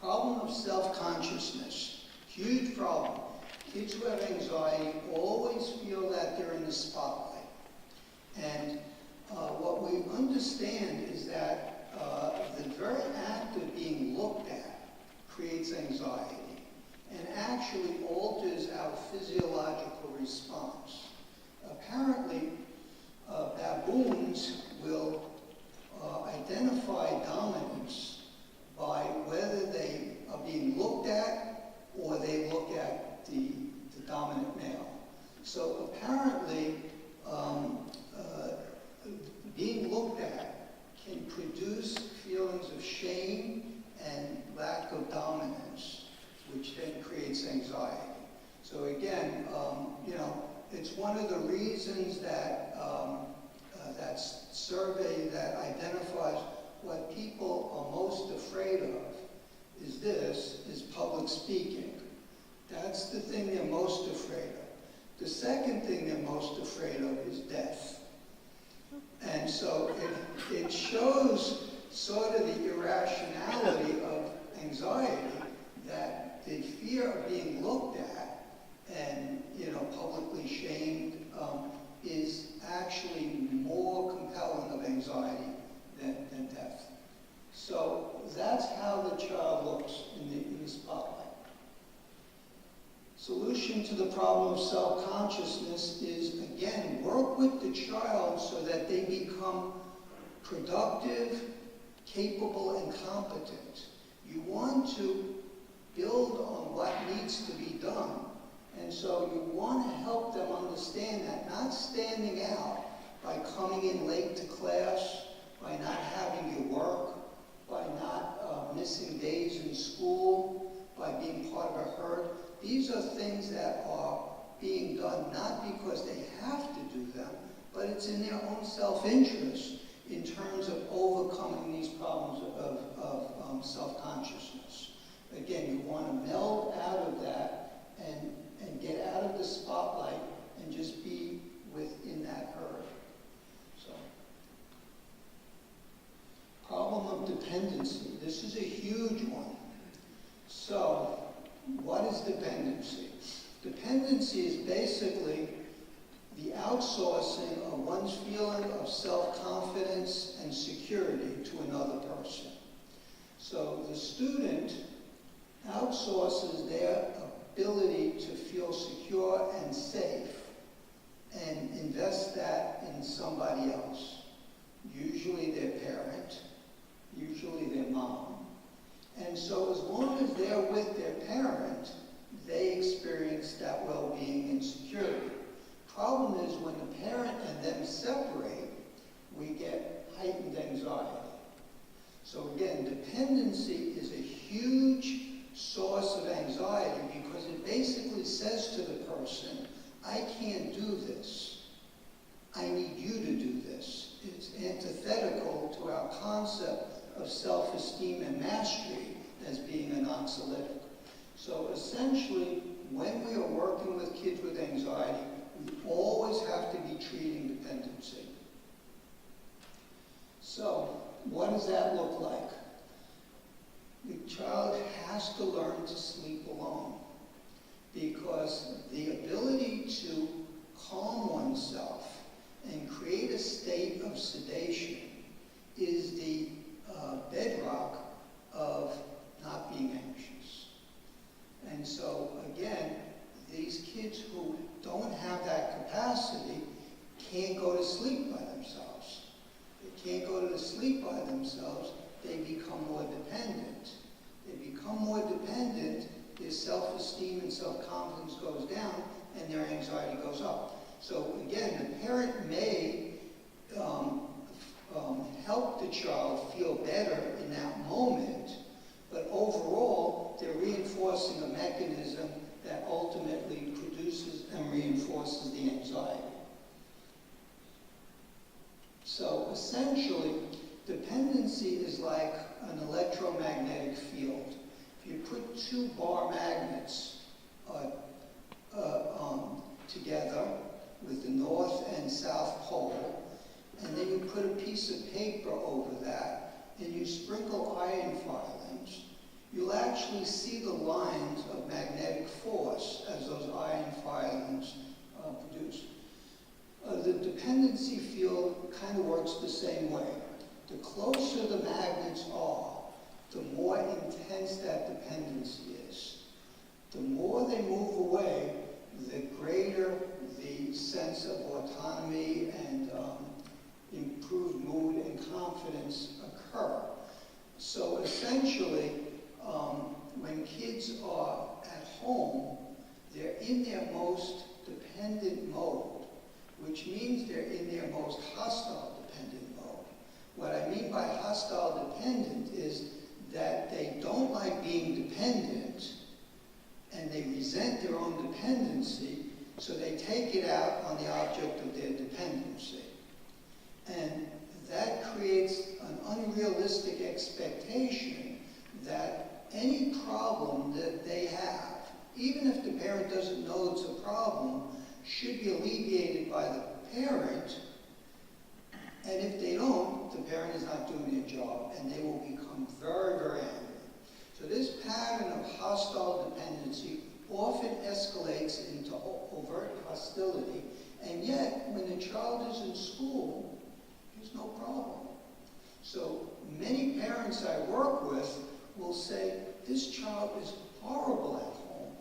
Problem of self-consciousness, huge problem. Kids who have anxiety always feel that they're in the spotlight. And what we understand is that the very act of being looked at creates anxiety and actually alters our physiological response. Apparently, baboons will identify dominance by whether they are being looked at or they look at the dominant male. So apparently, being looked at can produce feelings of shame and lack of dominance, which then creates anxiety. So again, it's one of the reasons that that survey that identifies what people are most afraid of is public speaking. That's the thing they're most afraid of. The second thing they're most afraid of is death. And so it shows sort of the irrationality of anxiety, that the fear of being looked at and, publicly shamed is actually more compelling of anxiety than death. So that's how the child looks in the spotlight. Solution to the problem of self-consciousness is, again, work with the child so that they become productive, capable, and competent. You want to build on what needs to be done. And so you want to help them understand that, not standing out by coming in late to class, by not having your work, by not missing days in school, by being part of a herd. These are things that are being done not because they have to do them, but it's in their own self-interest in terms of overcoming these problems of self-consciousness. Again, you want to meld out of that and get out of the spotlight and just be within that herd. So, problem of dependency. This is a huge one. So, what is dependency? Dependency is basically the outsourcing of one's feeling of self-confidence and security to another person. So the student outsources their ability to feel secure and safe and invests that in somebody else, usually their parent, usually their mom. And so as long as they're with their parent, they experience that well-being and security. Problem is when the parent and them separate, we get heightened anxiety. So again, dependency is a huge source of anxiety because it basically says to the person, I can't do this. I need you to do this. It's antithetical to our concept of self-esteem and mastery as being an anxiolytic. So essentially, when we are working with kids with anxiety, we always have to be treating dependency. So, what does that look like? The child has to learn to sleep alone because the ability to calm oneself and create a state of sedation is the bedrock of not being anxious. And so, again, these kids who don't have that capacity can't go to sleep by themselves. They can't go to sleep by themselves, they become more dependent. They become more dependent, their self-esteem and self-confidence goes down, and their anxiety goes up. So again, the parent may help the child feel better in that moment, but overall, they're reinforcing a mechanism that ultimately produces and reinforces the anxiety. So essentially, dependency is like an electromagnetic field. If you put two bar magnets together with the north and south pole, and then you put a piece of paper over that, and you sprinkle iron filings, you'll actually see the lines of magnetic force as those iron filings produce. The dependency field kind of works the same way. The closer the magnets are, the more intense that dependency is. The more they move away, the greater the sense of autonomy and improved mood and confidence occur. So essentially, when kids are at home, they're in their most dependent mode, which means they're in their most hostile dependent mode. What I mean by hostile dependent is that they don't like being dependent and they resent their own dependency, so they take it out on the object of their dependency. And that creates an unrealistic unrealistic expectation that any problem that they have, even if the parent doesn't know it's a problem, should be alleviated by the parent. And if they don't, the parent is not doing their job, and they will become very, very angry. So this pattern of hostile dependency often escalates into overt hostility, and yet, when the child is in school, there's no problem. So many parents I work with will say, this child is horrible at home,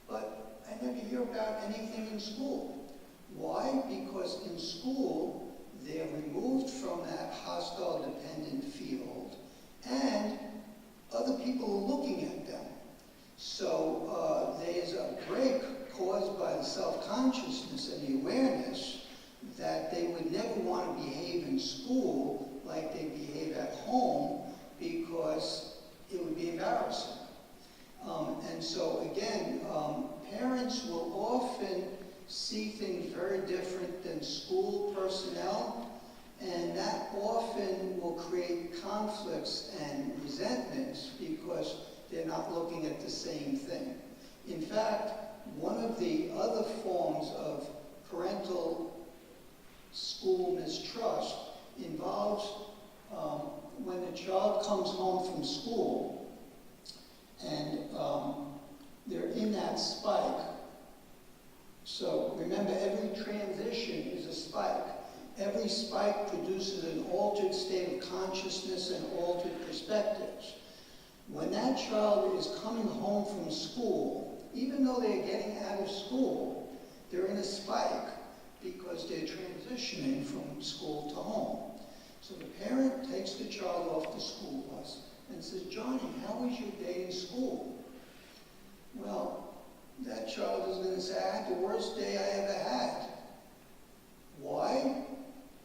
but I never hear about anything in school. Why? Because in school, they're removed from that hostile dependent field, and other people are looking at them. So there's a break caused by the self-consciousness and the awareness that they would never want to behave in school like they behave at home, because it would be embarrassing. And so again, parents will often see things very different than school personnel, and that often will create conflicts and resentments because they're not looking at the same thing. In fact, one of the other forms of parental school mistrust involves when the child comes home from school and they're in that spike. So remember, every transition is a spike. Every spike produces an altered state of consciousness and altered perspectives. When that child is coming home from school, even though they're getting out of school, they're in a spike because they're transitioning from school to home. So the parent takes the child off the school bus and says, Johnny, how was your day in school? Well, that child is going to say, I had the worst day I ever had. Why?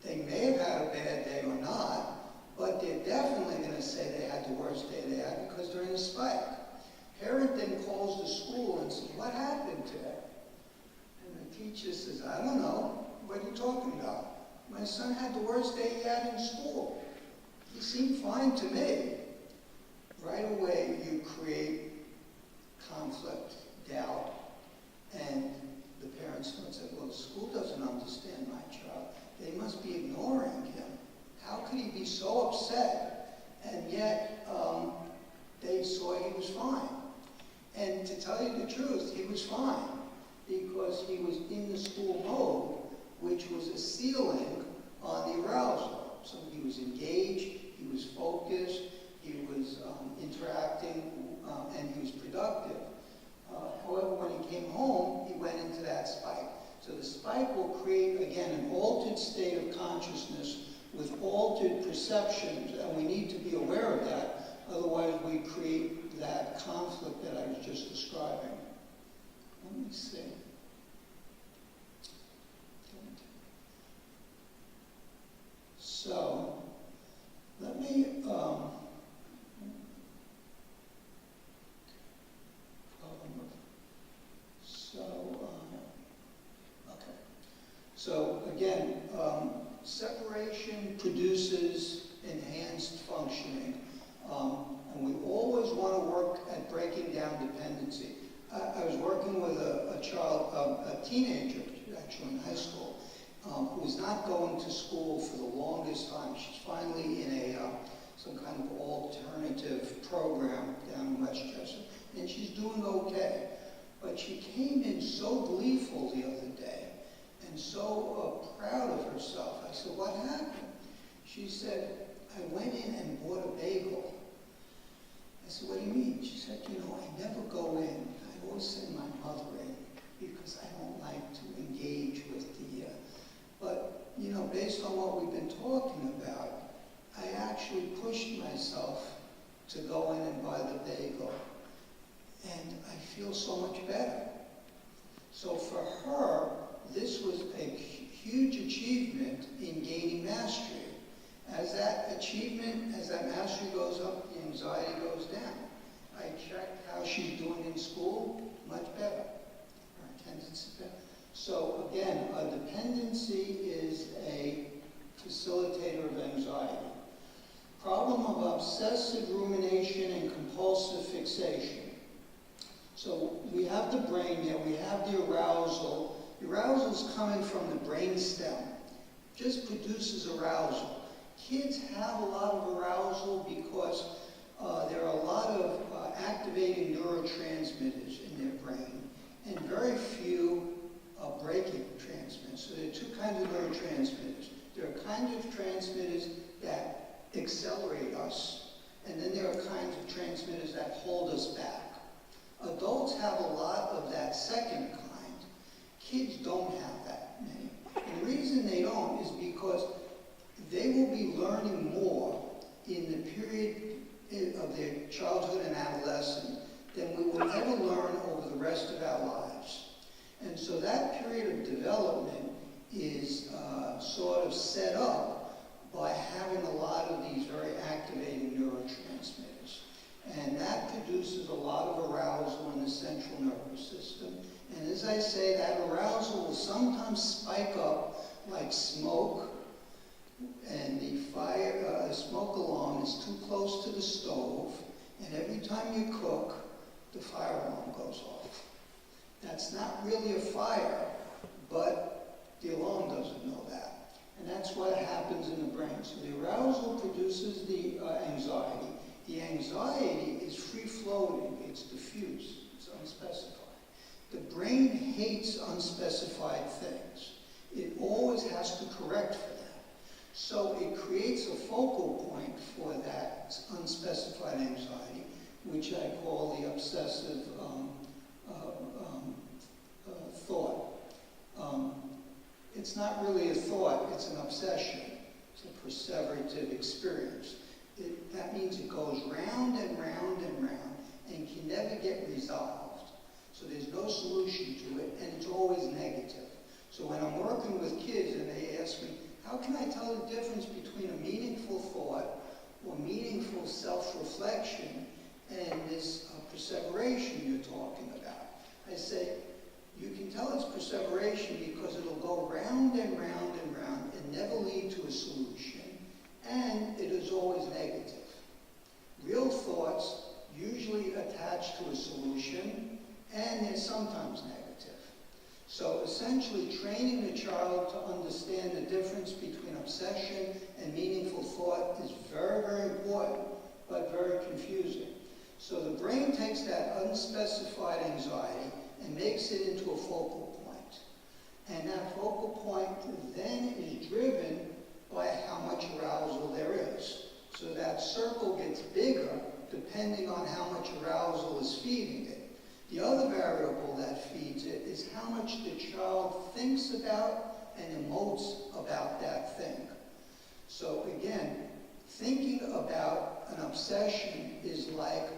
They may have had a bad day or not, but they're definitely going to say they had the worst day they had because they're in a spike. Parent then calls the school and says, what happened today? And the teacher says, I don't know. What are you talking about? My son had the worst day he had in school. He seemed fine to me. Right away, you create conflict, doubt, and the parents don't say, well, the school doesn't understand my child. They must be ignoring him. How could he be so upset? And yet, they saw he was fine. And to tell you the truth, he was fine because he was in the school mode, which was a ceiling on the arousal. So he was engaged, he was focused, he was interacting, and he was productive. However, when he came home, he went into that spike. So the spike will create, again, an altered state of consciousness with altered perceptions, and we need to be aware of that. Otherwise, we create that conflict that I was just describing. Let me see. So, let me, So again, separation produces enhanced functioning, and we always want to work at breaking down dependency. I was working with a child, a teenager, actually in high school, who was not going to school for the longest time. She's finally in some kind of alternative program down in Westchester, and she's doing okay. But she came in so gleeful the other day, and so proud of herself. I said, what happened? She said, I went in and bought a bagel. I said, what do you mean? She said, I never go in. I always send my mother in because I don't like to engage with the, but, based on what we've been talking about, I actually pushed myself to go in and buy the bagel. And I feel so much better. So for her, this was a huge achievement in gaining mastery. As that mastery goes up, the anxiety goes down. I checked how she's doing in school, much better. Her attendance is better. So again, a dependency is a facilitator of anxiety. problem of obsessive rumination and compulsive fixation. So we have the brain there, we have the arousal. The arousal is coming from the brain stem. Just produces arousal. Kids have a lot of arousal because there are a lot of activating neurotransmitters in their brain and very few braking transmitters. So there are two kinds of neurotransmitters. There are kinds of transmitters that accelerate us, and then there are kinds of transmitters that hold us back. Adults have a lot of that second kind. Kids don't have that many. And the reason they don't is because they will be learning more in the period of their childhood and adolescence than we will ever learn over the rest of our lives. And so that period of development is sort of set up by having a lot of these very activating neurotransmitters. And that produces a lot of arousal in the central nervous system. And as I say, that arousal will sometimes spike up like smoke, and the fire, smoke alarm is too close to the stove, and every time you cook, the fire alarm goes off. That's not really a fire, but the alarm doesn't know that. And that's what happens in the brain. So the arousal produces the anxiety. The anxiety is free-floating, it's diffuse, it's unspecified. The brain hates unspecified things. It always has to correct for that. So it creates a focal point for that unspecified anxiety, which I call the obsessive thought. It's not really a thought, it's an obsession. It's a perseverative experience. That means it goes round and round and round and can never get resolved. So there's no solution to it, and it's always negative. So when I'm working with kids and they ask me, how can I tell the difference between a meaningful thought or meaningful self-reflection and this perseveration you're talking about? I say, you can tell it's perseveration because it'll go round and round and round and never lead to a solution, and it is always negative. Real thoughts usually attach to a solution, and they're sometimes negative. So essentially, training the child to understand the difference between obsession and meaningful thought is very, very important, but very confusing. So the brain takes that unspecified anxiety and makes it into a focal point. And that focal point then is driven by how much arousal there is. So that circle gets bigger depending on how much arousal is feeding it. The other variable that feeds it is how much the child thinks about and emotes about that thing. So again, thinking about an obsession is like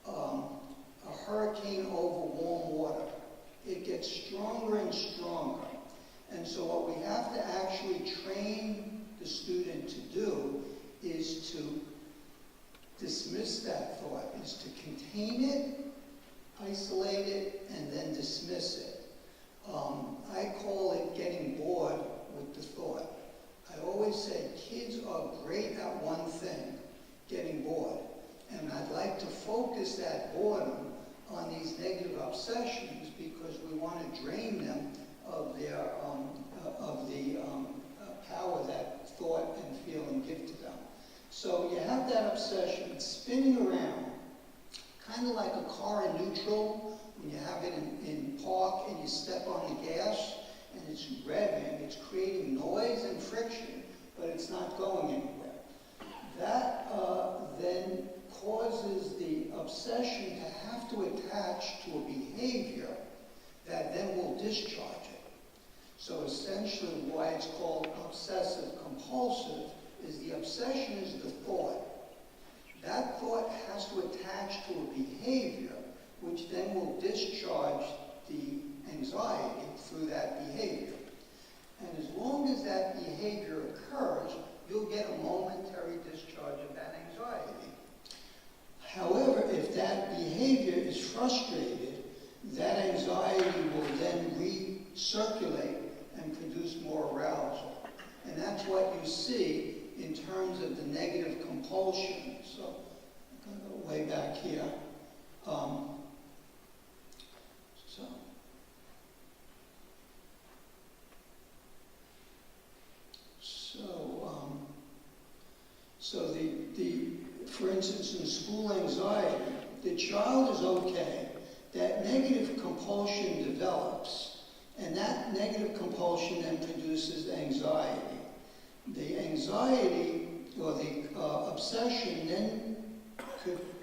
a hurricane over warm water. It gets stronger and stronger. And so what we have to actually train the student to do is to dismiss that thought, is to contain it, isolate it, and then dismiss it. I call it getting bored with the thought. I always say kids are great at one thing, getting bored. And I'd like to focus that boredom on these negative obsessions because we want to drain them of their power that thought and feeling give to them. So you have that obsession, it's spinning around, kind of like a car in neutral when you have it in park and you step on the gas and it's revving, it's creating noise and friction, but it's not going anywhere. That then causes the obsession to have to attach to a behavior that then will discharge it. So essentially why it's called obsessive compulsive is the obsession is the thought. That thought has to attach to a behavior which then will discharge the anxiety through that behavior. And as long as that behavior occurs, you'll get a momentary discharge of that anxiety. However, if that behavior is frustrated, that anxiety will then recirculate and produce more arousal. And that's what you see in terms terms of the negative compulsion. So I'm going to go way back here. So for instance, in school anxiety, the child is okay. That negative compulsion develops, and that negative compulsion then produces anxiety. The anxiety or the obsession then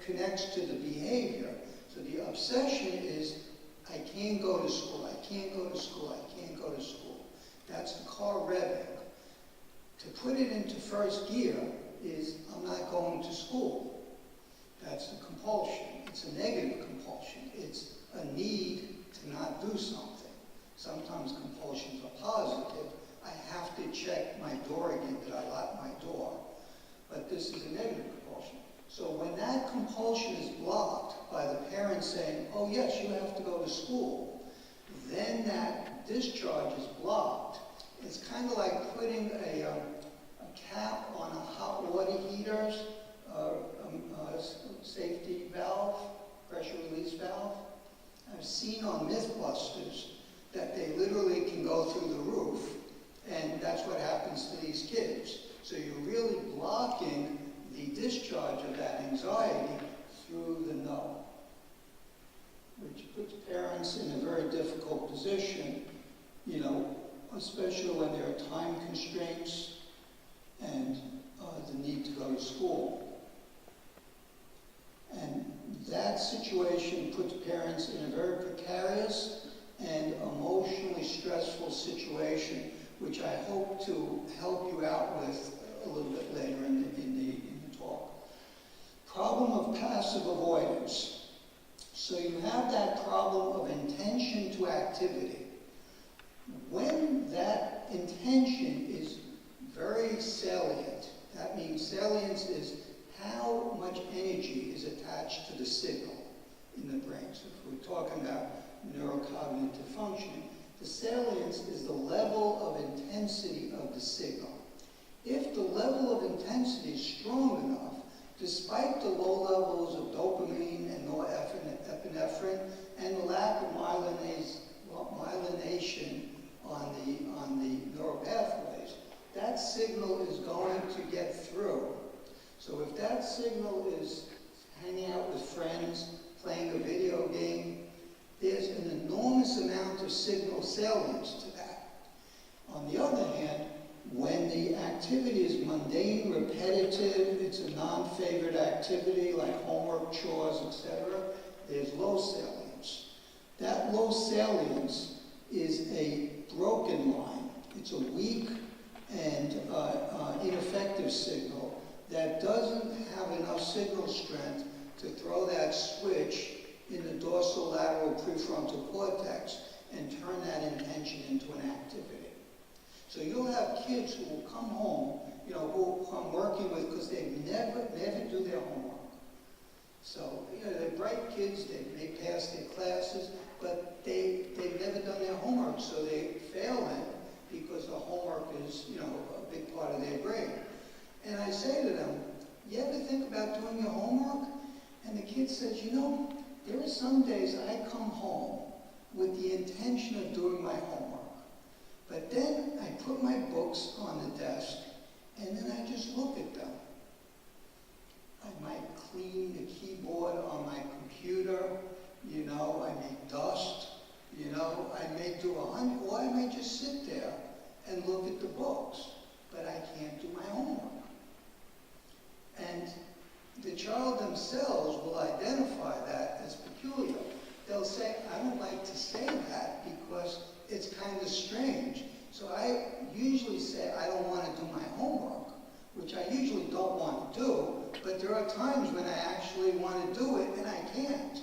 connects to the behavior. So the obsession is, I can't go to school, I can't go to school, I can't go to school. That's the car revving. To put it into first gear is, I'm not going to school. That's the compulsion. It's a negative compulsion. It's a need to not do something. Sometimes compulsions are positive. I have to check my door again, that I locked my door. But this is a negative compulsion. So when that compulsion is blocked by the parent saying, oh yes, you have to go to school, then that discharge is blocked. It's kind of like putting a cap on a hot water heater's safety valve, pressure release valve. I've seen on Mythbusters that they literally can go through the roof, and that's what happens to these kids. So you're really blocking the discharge of that anxiety through the no, which puts parents in a very difficult position, you know, especially when there are time constraints and the need to go to school. And that situation puts parents in a very precarious and emotionally stressful situation, which I hope to help you out with a little bit later in the talk. Problem of passive avoidance. So you have that problem of intention to activity. When that intention is very salient, that means salience is how much energy is attached to the signal in the brain. So if we're talking about neurocognitive functioning, the salience is the level of intensity of the signal. If the level of intensity is strong enough, despite the low levels of dopamine and norepinephrine and the lack of myelination on the neural pathways, that signal is going to get through. So if that signal is hanging out with friends, playing a video game, there's an enormous amount of signal salience to that. On the other hand, when the activity is mundane, repetitive, it's a non-favored activity like homework, chores, etc., there's low salience. That low salience is a broken line. It's a weak and ineffective signal that doesn't have enough signal strength to throw that switch in the dorsolateral prefrontal cortex and turn that intention into an activity. So you'll have kids who will come home, you know, who I'm working with because they never do their homework. So, you know, they're bright kids, they may pass their classes, but they've never done their homework, so they fail it because the homework is, you know, a big part of their grade. And I say to them, you ever think about doing your homework? And the kid says, you know, there are some days I come home with the intention of doing my homework. But then I put my books on the desk, and then I just look at them. I might clean the keyboard on my computer, you know, I may dust, you know, I may do or I may just sit there and look at the books, but I can't do my homework. And the child themselves will identify that as peculiar. They'll say, I don't like to say that because it's kind of strange. So I usually say I don't want to do my homework, which I usually don't want to do, but there are times when I actually want to do it and I can't.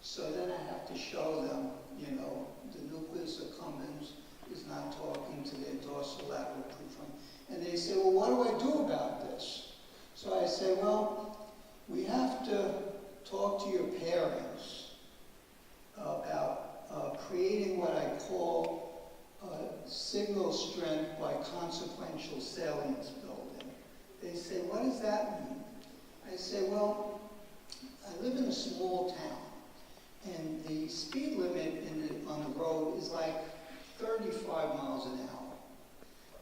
So then I have to show them, you know, the nucleus accumbens is not talking to their dorsolateral prefrontal. And they say, well, what do I do about this? So I say, well, we have to talk to your parents about creating what I call signal strength by consequential salience building. They I say, well, I live in a small town, and the speed limit on the road is like 35 miles an hour.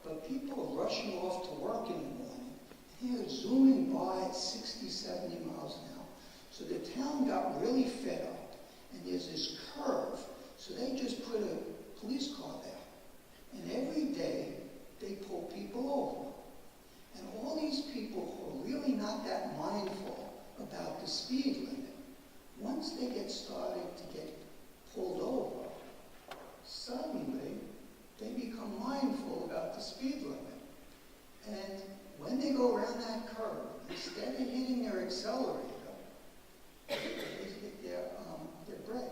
But people are rushing off to work in the morning, and they're zooming by at 60, 70 miles an hour. So the town got really fed up, and there's this curve, so they just put a police car there. And every day, they pull people over. And all these people who are really not that mindful about the speed limit, once they get started to get pulled over, suddenly they become mindful about the speed limit. And when they go around that curve, instead of hitting their accelerator, they hit their brake.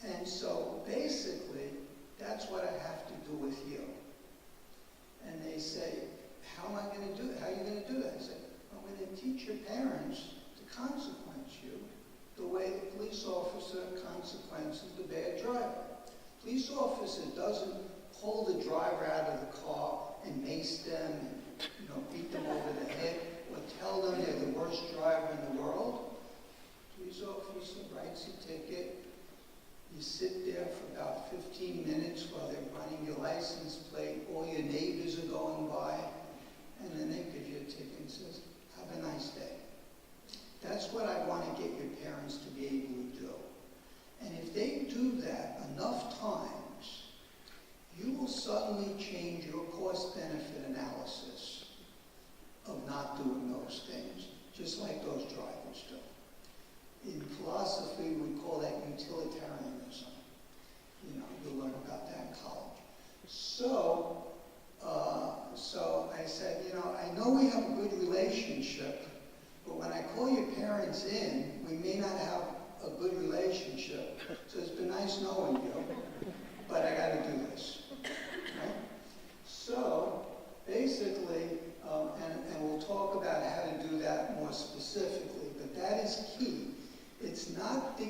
And so basically, that's what I have to do with you. And they say, how am I going to do it? How are you going to do that? I said, I'm going to teach your parents to consequence you the way the police officer consequences the bad driver. Police officer doesn't pull the driver out of the car and mace them and beat them over the head or tell them they're the worst driver in the world. Police officer writes a ticket. You sit there for about 15 minutes while they're running your license plate. All your neighbors are going by. And then they give you a ticket and says, have a nice day. That's what I want to get your parents to be able to do. And if they do that enough times, you will suddenly change your cost-benefit analysis of not doing those things, just like those drivers do. In philosophy, we call that utilitarianism. You'll learn about that in college. So I said, I know we have a good relationship, but when I call your parents in, we may not have a good relationship. So it's been nice knowing you, but I got to do this. Right? So basically, and we'll talk about how to do that more specifically, but that is key. It's not the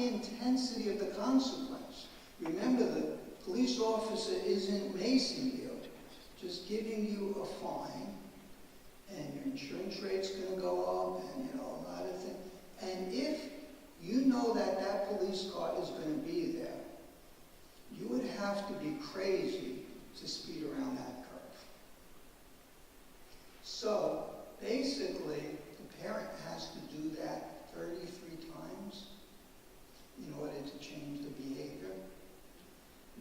intensity of the consequence. Remember, the police officer isn't macing you, just giving you a fine, and your insurance rate's going to go up, and a lot of things. And if you know that that police car is going to be there, you would have to be crazy to speed around that curve. So basically, the parent has to do that 33 times in order to change the behavior.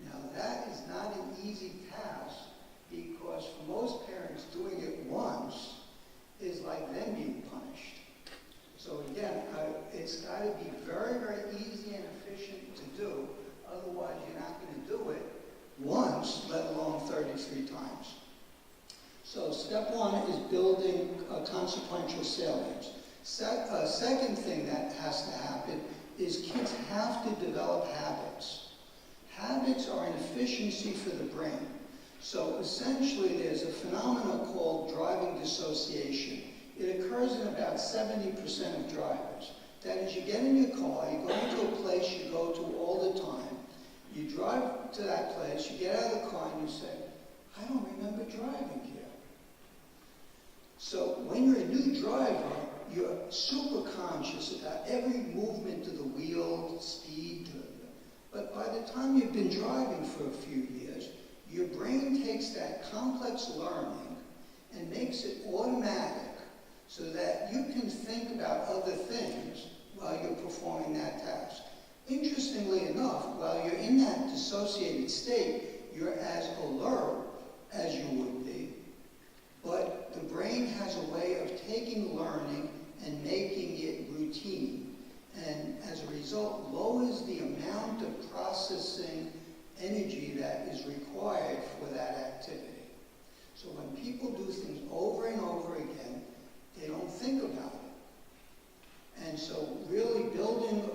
Now that is not an easy task, because for most parents, doing it once is like them being punished. So again, it's got to be very, very easy and efficient to do. Otherwise, you're not going to do it once, let alone 33 times. So step one is building consequential salience. Second thing that has to happen is kids have to develop habits. Habits are an efficiency for the brain. So essentially, there's a phenomenon called driving dissociation. It occurs in about 70% of drivers. That is, you get in your car, you go into a place you go to all the time, you drive to that place, you get out of the car and you say, I don't remember driving here. So when you're a new driver, you're super conscious about every movement of the wheel, speed. But by the time you've been driving for a few years, your brain takes that complex learning and makes it automatic so that you can think about other things while you're performing that task. Interestingly enough, while you're in that dissociated state, you're as alert as you would be, but the brain has a way of taking learning and making it routine, and as a result lowers the amount of processing energy that is required for that activity. So when people do things over and over again, they don't think about it. And so really building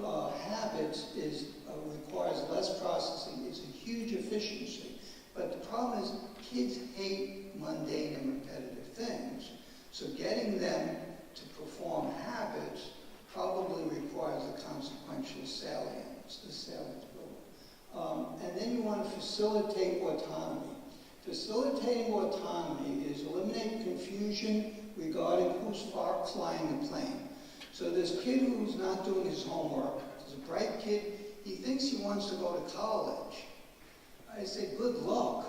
habits requires less processing. It's a huge efficiency. But the problem is kids hate mundane and repetitive things. So getting them to perform habits probably requires the consequential salience, the salience building. And then you want to facilitate autonomy. Facilitating autonomy is eliminate confusion, regarding who's flying the plane. So this kid who's not doing his homework, he's a bright kid, he thinks he wants to go to college. I say, good luck.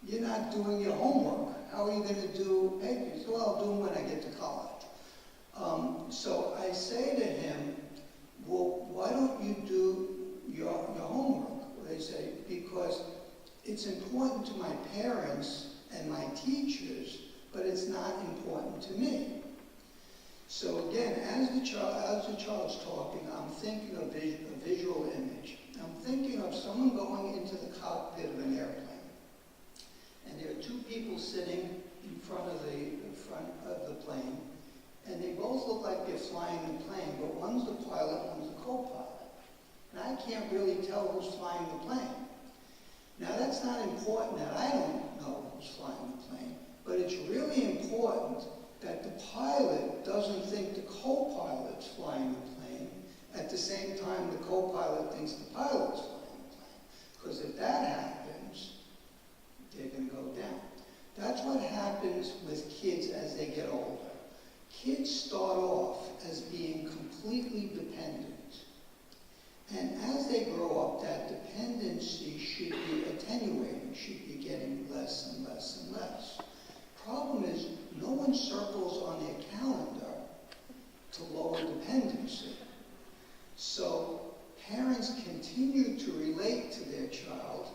You're not doing your homework. How are you going to do papers? He said, well, I'll do them when I get to college. So I say to him, well, why don't you do your homework? They say, because it's important to my parents and my teachers, but it's not important to me. So again, as the child's talking, I'm thinking of a visual image. I'm thinking of someone going into the cockpit of an airplane. And there are two people sitting in front of the plane, and they both look like they're flying the plane, but one's the pilot, one's the co-pilot. And I can't really tell who's flying the plane. Now that's not important that I don't know who's flying the plane, but it's really important that the pilot doesn't think the co-pilot's flying the plane at the same time the co-pilot thinks the pilot's flying the plane. Because if that happens, they're going to go down. That's what happens with kids as they get older. Kids start off as being completely dependent. And as they grow up, that dependency should be attenuating, should be getting less and less and less. Problem is, no one circles on their calendar to lower dependency. So parents continue to relate to their child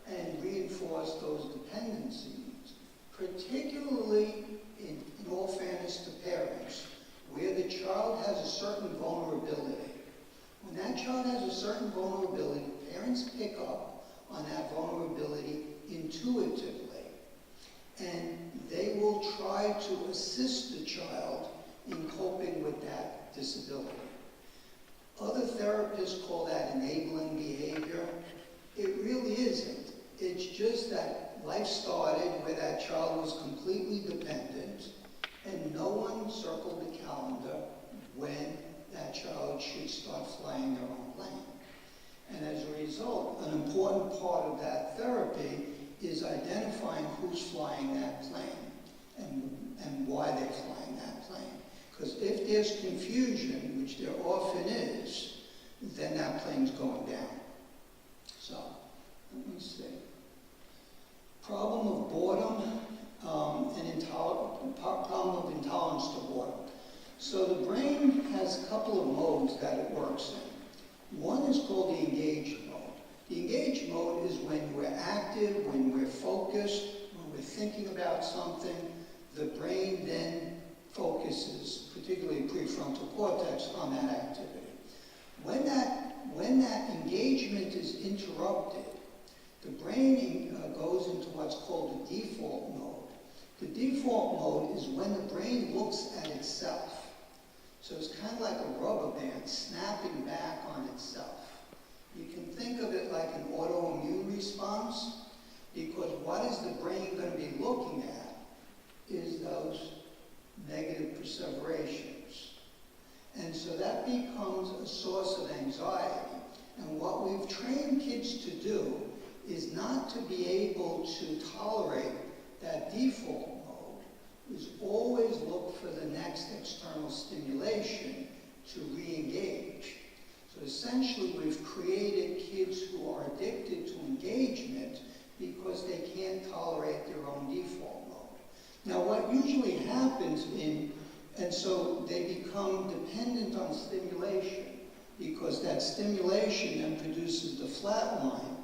and reinforce those dependency needs, particularly in all fairness to parents, where the child has a certain vulnerability. When that child has a certain vulnerability, parents pick up on that vulnerability intuitively. And they will try to assist the child in coping with that disability. Other therapists call that enabling behavior. It really isn't. It's just that life started where that child was completely dependent and no one circled the calendar when that child should start flying their own plane. And as a result, an important part of that therapy is identifying who's flying that plane and why they're flying that plane. Because if there's confusion, which there often is, then that plane's going down. So, let me see. Problem of boredom and problem of intolerance to boredom. So the brain has a couple of modes that it works in. One is called the engaged mode. The engaged mode is when we're active, when we're focused, when we're thinking about something. The brain then focuses, particularly prefrontal cortex, on that activity. When that engagement is interrupted, the brain goes into what's called the default mode. The default mode is when the brain looks at itself. So it's kind of like a rubber band snapping back on itself. You can think of it like an autoimmune response, because what is the brain going to be looking at is those negative perseverations. And so that becomes a source of anxiety. And what we've trained kids to do is not to be able to tolerate that default mode, is always look for the next external stimulation to re-engage. So essentially we've created kids who are addicted to engagement because they can't tolerate their own default mode. Now what usually happens and so they become dependent on stimulation, because that stimulation then produces the flat line,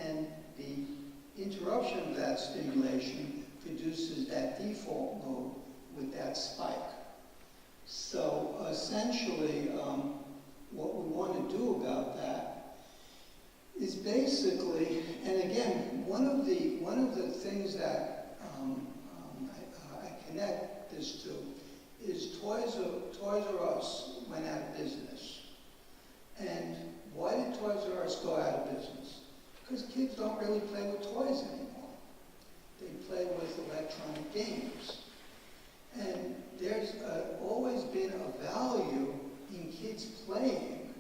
and the interruption of that stimulation produces that default mode with that spike. So essentially, what we want to do about that is basically, and again, one of the things that I connect this to is Toys R Us went out of business. And why did Toys R Us go out of business? Because kids don't really play with toys anymore. They play with electronic games. And there's always been a value in kids playing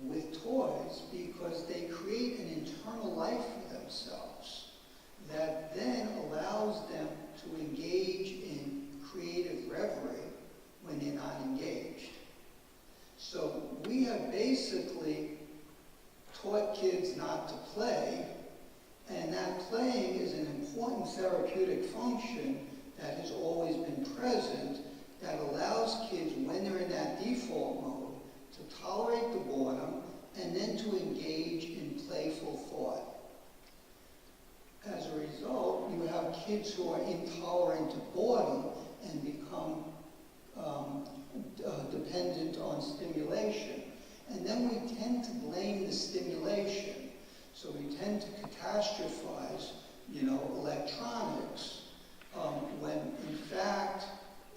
with toys because they create an internal life for themselves that then allows them to engage in play, and that playing is an important therapeutic function that has always been present, that allows kids, when they're in that default mode, to tolerate the boredom and then to engage in playful thought. As a result, you have kids who are intolerant to boredom and become dependent on stimulation. And then we tend to blame the stimulation. So we tend to catastrophize, electronics, when in fact,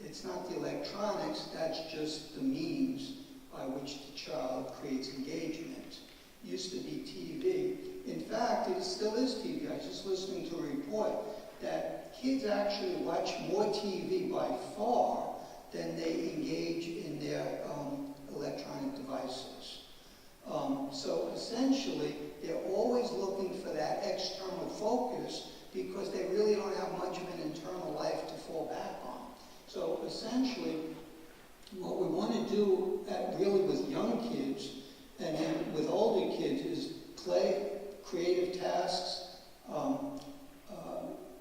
it's not the electronics, that's just the means by which the child creates engagement. Used to be TV. In fact, it still is TV. I was just listening to a report that kids actually watch more TV by far than they engage in their electronic devices. So essentially, they're always looking for that external focus because they really don't have much of an internal life to fall back on. So essentially, what we want to do really with young kids and then with older kids is play, creative tasks,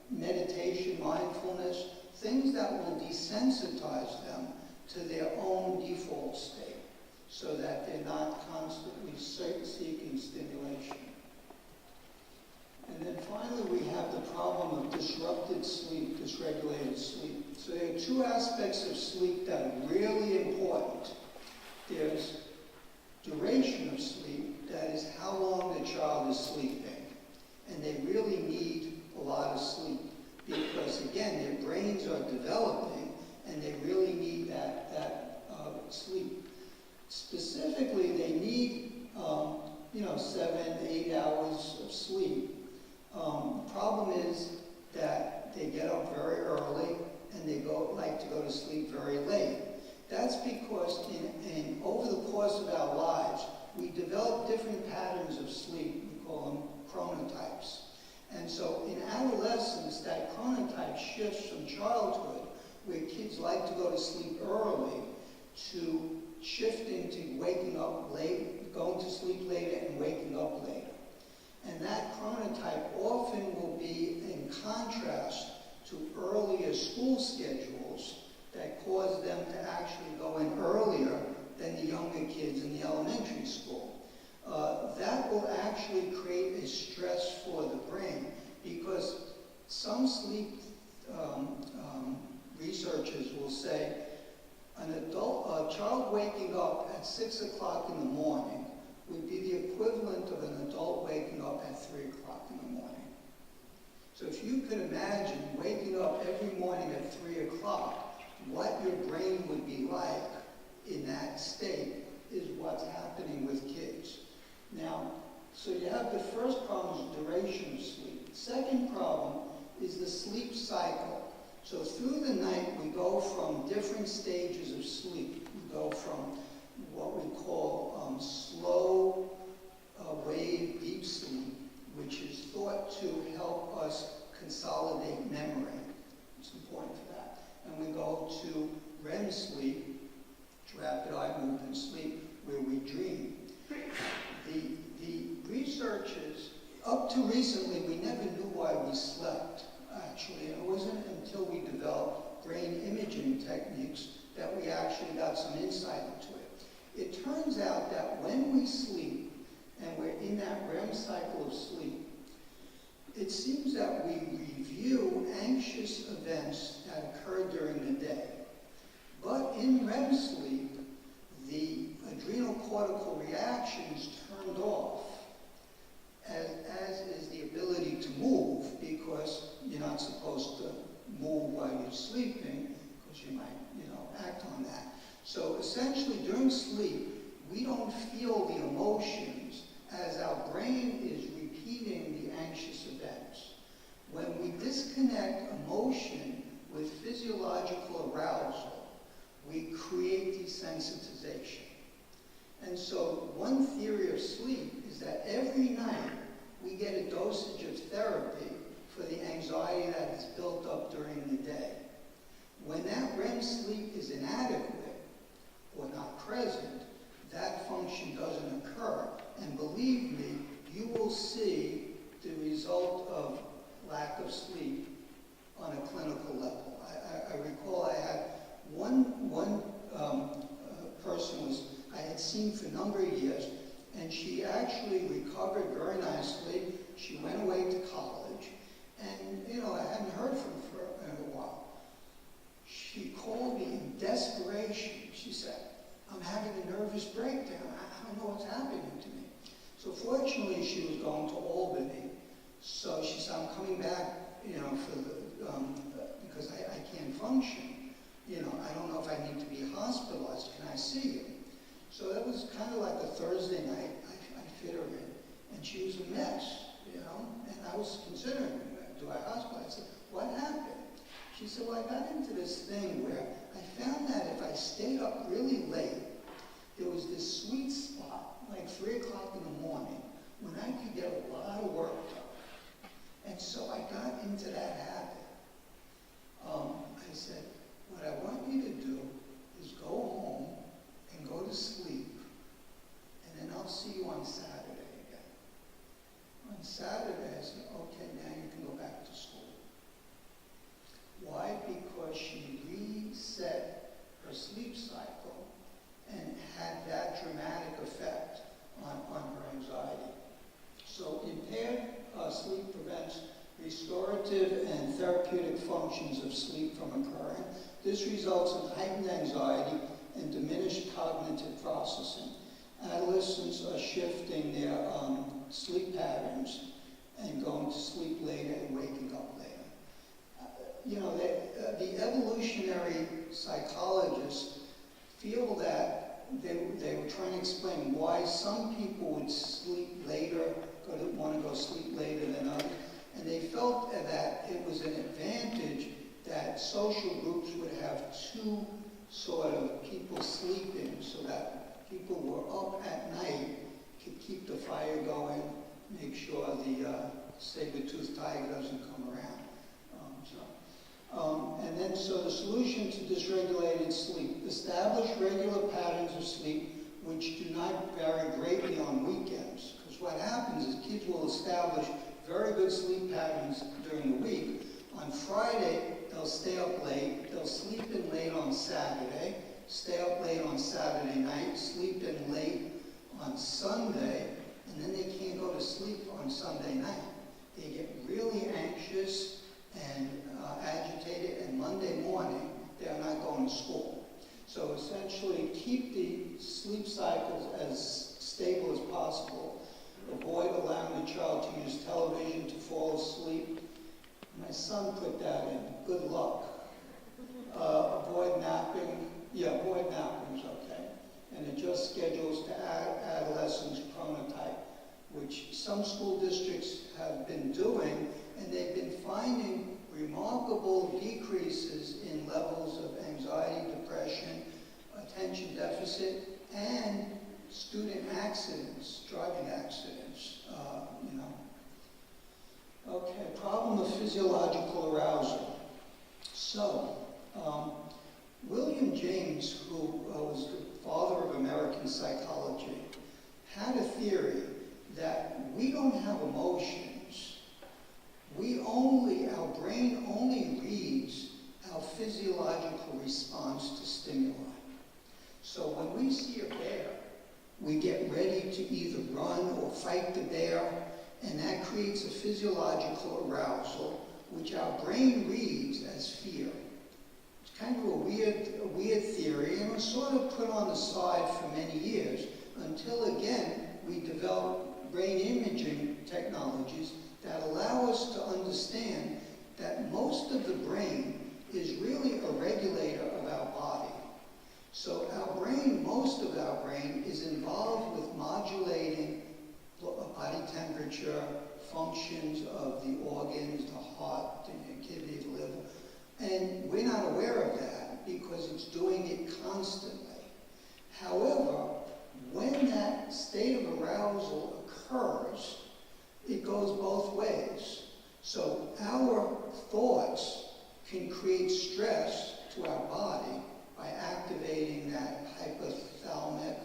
meditation, mindfulness, things that will desensitize them to their own default state so that they're not constantly seeking stimulation. And then finally, we have the problem of disrupted sleep, dysregulated sleep. So there are two aspects of sleep that are really important. There's duration of sleep, that is how long the child is sleeping. And they really need a lot of sleep because, again, their brains are developing and they really need that sleep. Specifically, they need 7, 8 hours of sleep. The problem is that they get up very early and they like to go to sleep very late. That's because over the course of our lives, we develop different patterns of sleep. We call them chronotypes. And so in adolescence, that chronotype shifts from childhood, where kids like to go to sleep early, to shifting to waking up late, going to sleep later and waking up later. And that chronotype often will be in contrast to earlier school schedules that cause them to actually go in earlier than the younger kids in the elementary school. That will actually create a stress for the brain because some sleep researchers will say a child waking up at 6 o'clock in the morning would be the equivalent of an adult waking up at 3 o'clock in the morning. So if you could imagine waking up every morning at 3 o'clock, what your brain would be like in that state is what's happening with kids. Now, so you have the first problem is duration of sleep. The second problem is the sleep cycle. So through the night, we go from different stages of sleep. We go from what we call slow wave deep sleep, which is thought to help us consolidate memory. It's important for that. And we go to REM sleep, rapid eye movement sleep, where we dream. The researchers, up to recently, we never knew why we slept, actually. And it wasn't until we developed brain imaging techniques that we actually got some insight into it. It turns out that when we sleep, and we're in that REM cycle of sleep, it seems that we review anxious events that occurred during the day. But in REM sleep, the adrenal cortical reaction is turned off, as is the ability to move, because you're not supposed to move while you're sleeping, because you might, act on that. So essentially, during sleep, we don't feel the emotions as our brain is repeating the anxious events. When we disconnect emotion with physiological arousal, we create desensitization. And so one theory of sleep is that every night we get a dosage of therapy for the anxiety that is built up during the day. When that REM sleep is inadequate or not present, that function doesn't occur. And believe me, you will see She went away to college, and, you know, I hadn't heard from her in a while. She called me in desperation. She said, I'm having a nervous breakdown. I don't know what's happening to me. So fortunately, she was going to Albany. So she said, I'm coming back, you know, for the, because I can't function. You know, I don't know if I need to be hospitalized. Can I see you? So that was kind of like a Thursday night. I fit her in. And she was a mess, you know. And I was considering, do I hospitalize? I said, what happened? She said, well, I got into this thing where I found that if I stayed up really late, there was this sweet spot, like 3 o'clock in the morning, when I could get a lot of work done. And so I got into that habit. I said, what I want you to do is go home and go to sleep, and then I'll see you on Saturday again. On Saturday, I said, okay, now you can go back to school. Why? Because she reset her sleep cycle and had that dramatic effect on her anxiety. So impaired sleep prevents restorative and therapeutic functions of sleep from occurring. This results in heightened anxiety and diminished cognitive processing. Adolescents are shifting their sleep patterns and going to sleep later and waking up later. You know, the evolutionary psychologists feel that they were trying to explain why some people would sleep later, want to go sleep later than others, and they felt that it was an advantage that social groups would have two sort of people sleeping so that people who were up at night could keep the fire going, make sure the saber-toothed tiger doesn't come around. And then, so the solution to dysregulated sleep: establish regular patterns of sleep which do not vary greatly on weekends. Because what happens is kids will establish very good sleep patterns during the week. On Friday, they'll stay up late, they'll sleep in late on Saturday, stay up late on Saturday night, sleep in late on Sunday, and then they can't go to sleep on Sunday night. They get really anxious and agitated, and Monday morning, they're not going to school. So essentially, keep the sleep cycles as stable as possible. Avoid allowing the child to use television to fall asleep. My son put that in. Good luck. Avoid napping. Yeah, avoid napping is okay. And adjust schedules to adolescents' chronotype, which some school districts have been doing, and they've been finding remarkable decreases in levels of anxiety, depression, attention deficit, and student accidents, driving accidents, you know. Okay, problem of physiological arousal. So, William James, who was the father of American psychology, had a theory that we don't have emotions. Our brain only reads our physiological response to stimuli. So when we see a bear, we get ready to either run or fight the bear, and that creates a physiological arousal, which our brain reads as fear. It's kind of a weird theory, and it was sort of put on the side for many years, until again, we developed brain imaging technologies that allow us to understand that most of the brain is really a regulator of our body. So our brain, most of our brain, is involved with modulating body temperature, functions of the organs, the heart, the kidney, the liver. And we're not aware of that because it's doing it constantly. However, when that state of arousal occurs, it goes both ways. So our thoughts can create stress to our body by activating that hypothalamic,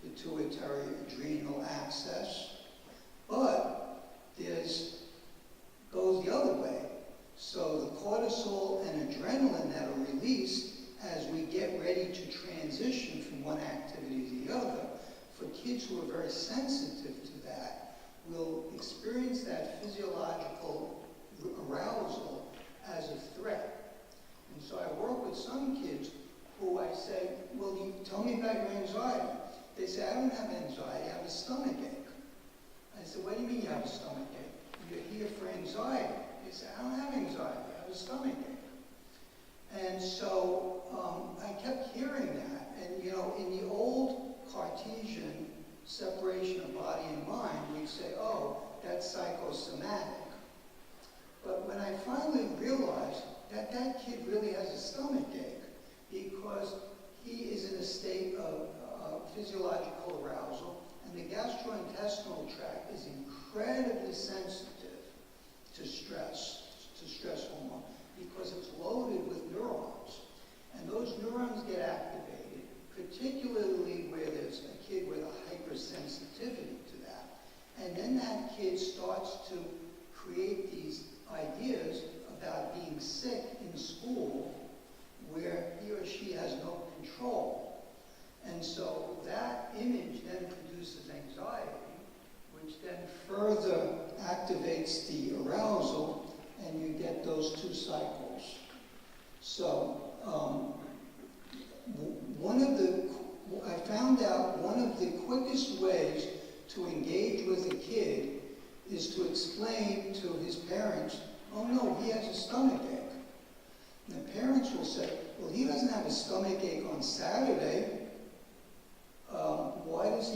pituitary, adrenal axis. But goes the other way. So the cortisol and adrenaline that are released as we get ready to transition from one activity to the other, for kids who are very sensitive to that, will experience that physiological arousal as a threat. And so I work with some kids who I say, well, you tell me about your anxiety. They say, I don't have anxiety, I have a stomach ache. I said, what do you mean you have a stomach ache? You're here for anxiety. They say, I don't have anxiety, I have a stomach ache. And so I kept hearing that. And in the old Cartesian separation of body and mind, we'd say, oh, that's psychosomatic. But when I finally realized that that kid really has a stomach ache because he is in a state of physiological arousal, and the gastrointestinal tract is incredibly sensitive to stress hormone, because it's loaded with neurons. And those neurons get activated, particularly where there's a kid with a hypersensitivity to that. And then that kid starts to create these ideas about being sick in school where he or she has no control. And so that image then produces anxiety, which then further activates the arousal, and you get those two cycles. So I found out one of the quickest ways to engage with a kid is to explain to his parents, oh no, he has a stomach ache. And the parents will say, well, he doesn't have a stomach ache on Saturday. Why does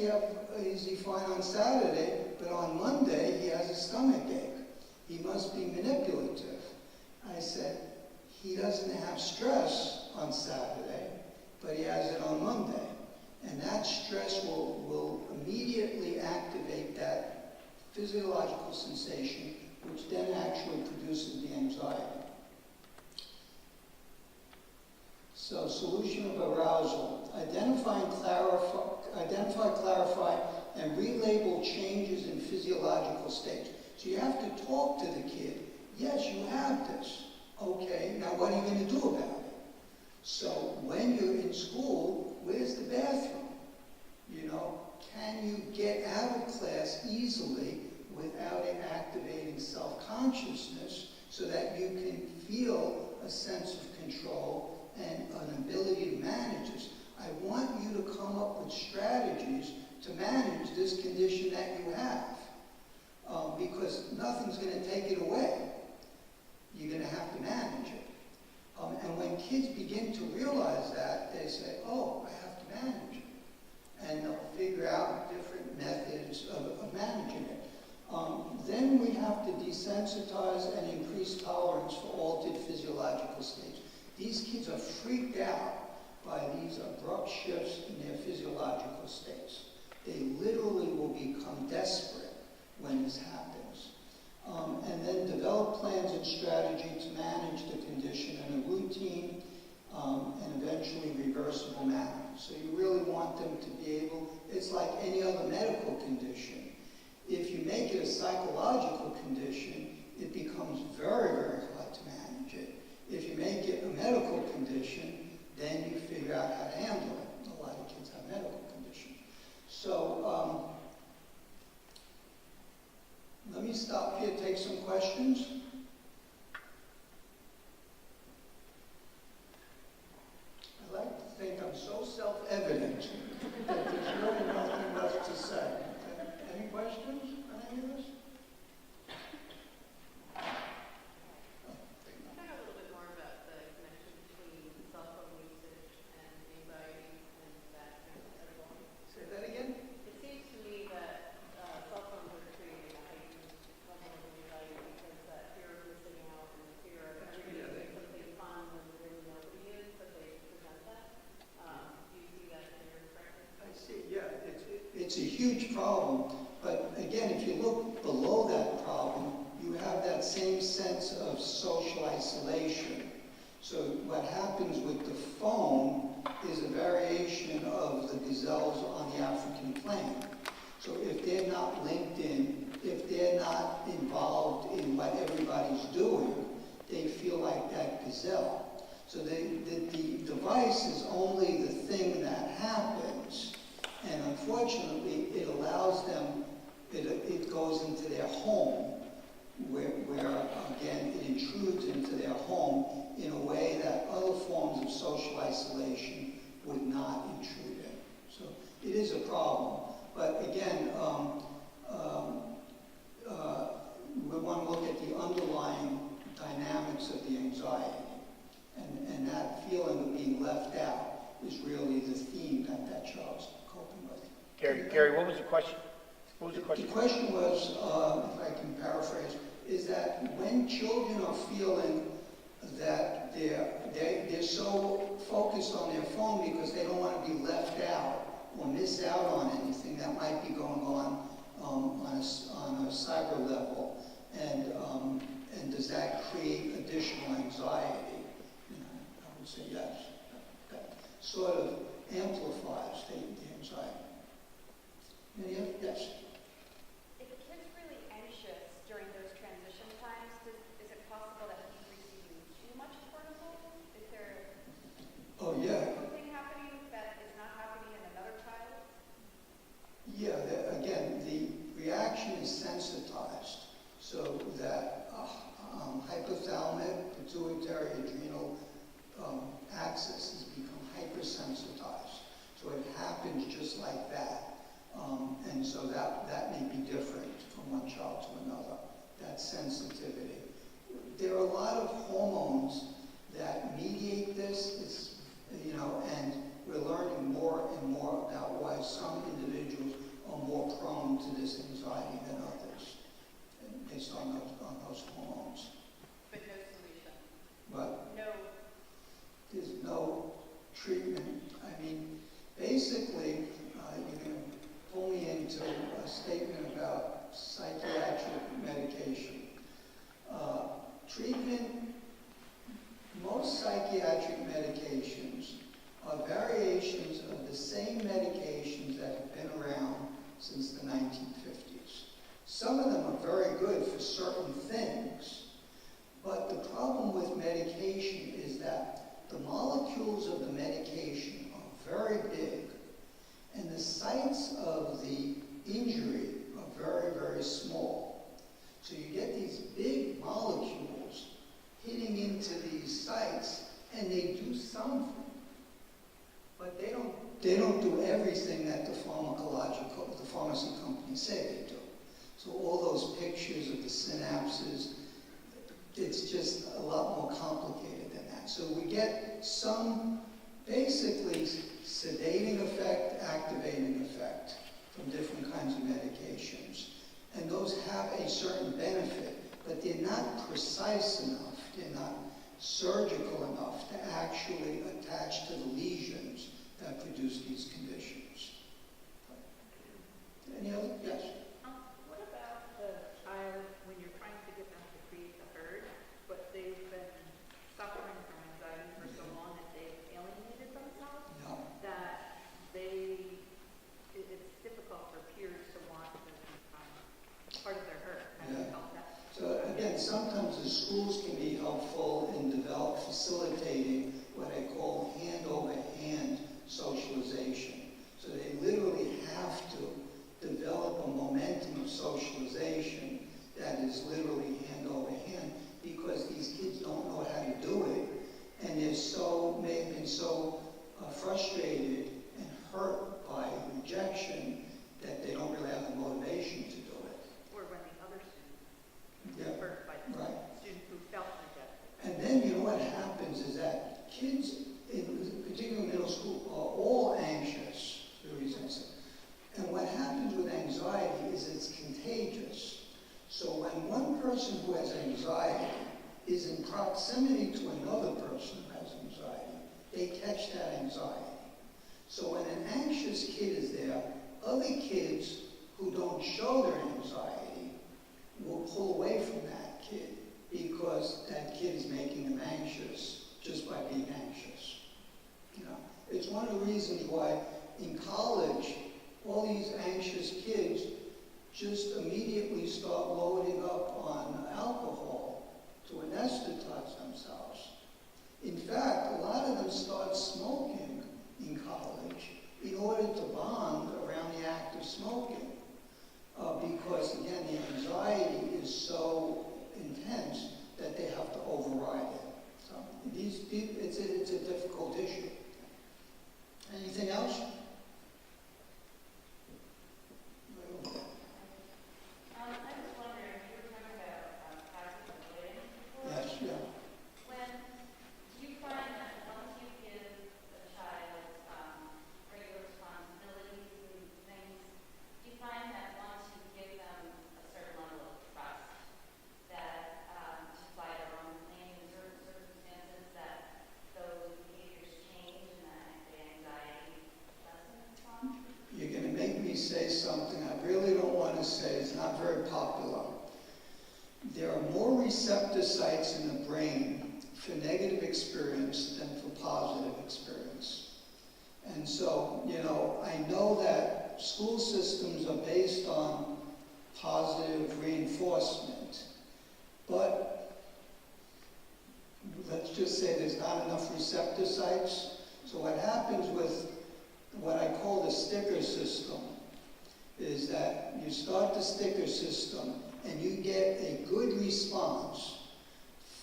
is he fine on Saturday, but on Monday he has a stomach ache? He must be manipulative. I said, he doesn't have stress on Saturday, but he has it on Monday. And that stress will immediately activate that physiological sensation, which then actually produces the anxiety. So, solution of arousal. Identify, clarify, and relabel changes in physiological states. So you have to talk to the kid. Yes, you have this. Okay, now what are you going to do about it? So when you're in school, where's the bathroom? Can you get out of class easily without it activating self-consciousness so that you can feel a sense of control and an ability to manage this? I want you to come up with strategies to manage this condition that you have, because nothing's going to take it away. You're going to have to manage it. And when kids begin to realize that, they say, oh, I have to manage it. And they'll figure out different methods of managing it. Then we have to desensitize and increase tolerance for altered physiological states. These kids are freaked out by these abrupt shifts in their physiological states. They literally will become desperate when this happens. And then develop plans and strategy to manage the condition in a routine and eventually reversible manner. So you really want them to be able, it's like any other medical condition. If you make it a psychological condition, it becomes very, very hard to manage it. If you make it a medical condition, then you figure out how to handle it. A lot of kids have medical conditions. So let me stop here, take some questions. I like to think I'm so self-evident that there's really nothing left to say. Any questions on any of this? Talk a little bit more about the connection between cell phone usage and anxiety and that kind of level. Say that again? It seems to me that cell phones are creating a heightened level of anxiety because that fear of missing out and the fear of doing something fun when really nobody is, but they present that. Do you see that in your practice? I see, yeah. It's a huge problem. But again, if you look below that problem, you have that same sense of social isolation. So what happens with the phone is a variation of the gazelles on the African plain. So if they're not linked in, if they're not involved in what everybody's doing, they feel like that gazelle. So the device is only the thing that happens, and unfortunately it allows them, it goes into their home, where again, it intrudes into their home in a way that other forms of social isolation would not intrude in. So it is a problem. But again, we want to look at the underlying dynamics of the anxiety. And that feeling of being left out is really the theme that that child's coping with. Gary, what was the question? What was the question? The question was, if I can paraphrase, is that when children are feeling that they're so focused on their phone because they don't want to be left out or miss out on anything that might be going on a cyber level, and does that create additional anxiety? I would say yes. That sort of amplifies the anxiety. Any other? Yes. If a kid's really anxious during those transition times, is it possible that he's receiving too much cortisol? Is there something happening that is not happening in another child? Yeah, again, the reaction is sensitized so that hypothalamic, pituitary, adrenal axis has become hypersensitized. So it happens just like that. And so that may be different from one child to another, that sensitivity. There are a lot of hormones that mediate this, and we're learning more and more about why some individuals are more prone to this anxiety than others, based on those hormones. But no solution. But No. there's no treatment. I mean, basically, you're going to pull me into a statement about psychiatric medication. Treatment, most psychiatric medications are variations of the same medications that have been around since the 1950s. Some of them are very good for certain things, but the problem with medication is that the molecules of the medication are very big, and the sites of the injury are very, very small. So you get these big molecules hitting into these sites, and they do something, but they don't do everything that the pharmacy companies say they do. So all those pictures of the synapses, it's just a lot more complicated than that. So we get some basically sedating effect, activating effect from different kinds of medications. And those have a certain benefit, but they're not precise enough, they're not surgical enough to actually attach to the lesions that produce these conditions. Any other? Yes? What about the child when you're trying to get them to create the herd, but they've been suffering from anxiety for so long that they've alienated themselves? No. That it's difficult for peers to want to become part of their herd. How do you help that? So again, sometimes the schools can be helpful in facilitating what I call hand-over-hand socialization. So they literally have to develop a momentum of socialization that is literally hand-over-hand, because these kids don't know how to do it, and may have been so frustrated and hurt by rejection that they don't really have the motivation to do it. Or when the other student Yeah, is hurt by the right. student who felt rejected. And then, what happens is that kids, in particular middle school, are all anxious for reasons. And what happens with anxiety is it's contagious. So when one person who has anxiety is in proximity to another person who has anxiety, they catch that anxiety. So when an anxious kid is there, other kids who don't show their anxiety will pull away from that kid, because that kid is making them anxious just by being anxious. It's one of the reasons why in college, all these anxious kids just immediately start loading up on alcohol to anesthetize themselves. In fact, a lot of them start smoking in college in order to bond around the act of smoking, because difficult issue. Anything else? I was wondering, you were talking about positive bullying before. Yes, yeah. When do you find that once you give a child regular responsibilities and things, do you find that once you give them a certain level of trust, that to fly their own plane in certain circumstances, that those behaviors change and that the anxiety lessens some? You're going to make me say something I really don't want to say. It's not very popular. There are more receptor sites in the brain for negative experience than for positive experience. And so, I know that school systems are based on positive reinforcement, but let's just say there's not enough receptor sites. So what happens with what I call the sticker system is that you start the sticker system and you get a good response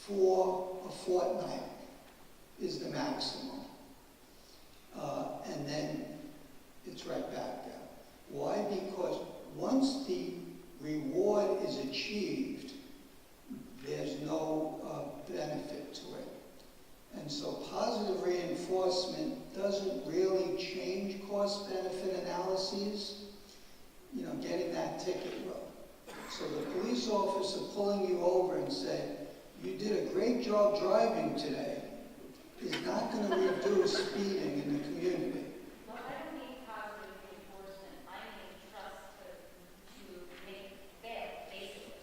for a fortnight is the maximum. And then it's right back down. Why? Because once the reward is achieved, there's no benefit to it. And so positive reinforcement doesn't really change cost-benefit analyses. Getting that ticket will. So the police officer pulling you over and saying, you did a great job driving today, is not going to reduce speeding in the community. Well, I don't need positive reinforcement. I need trust to make fail, basically.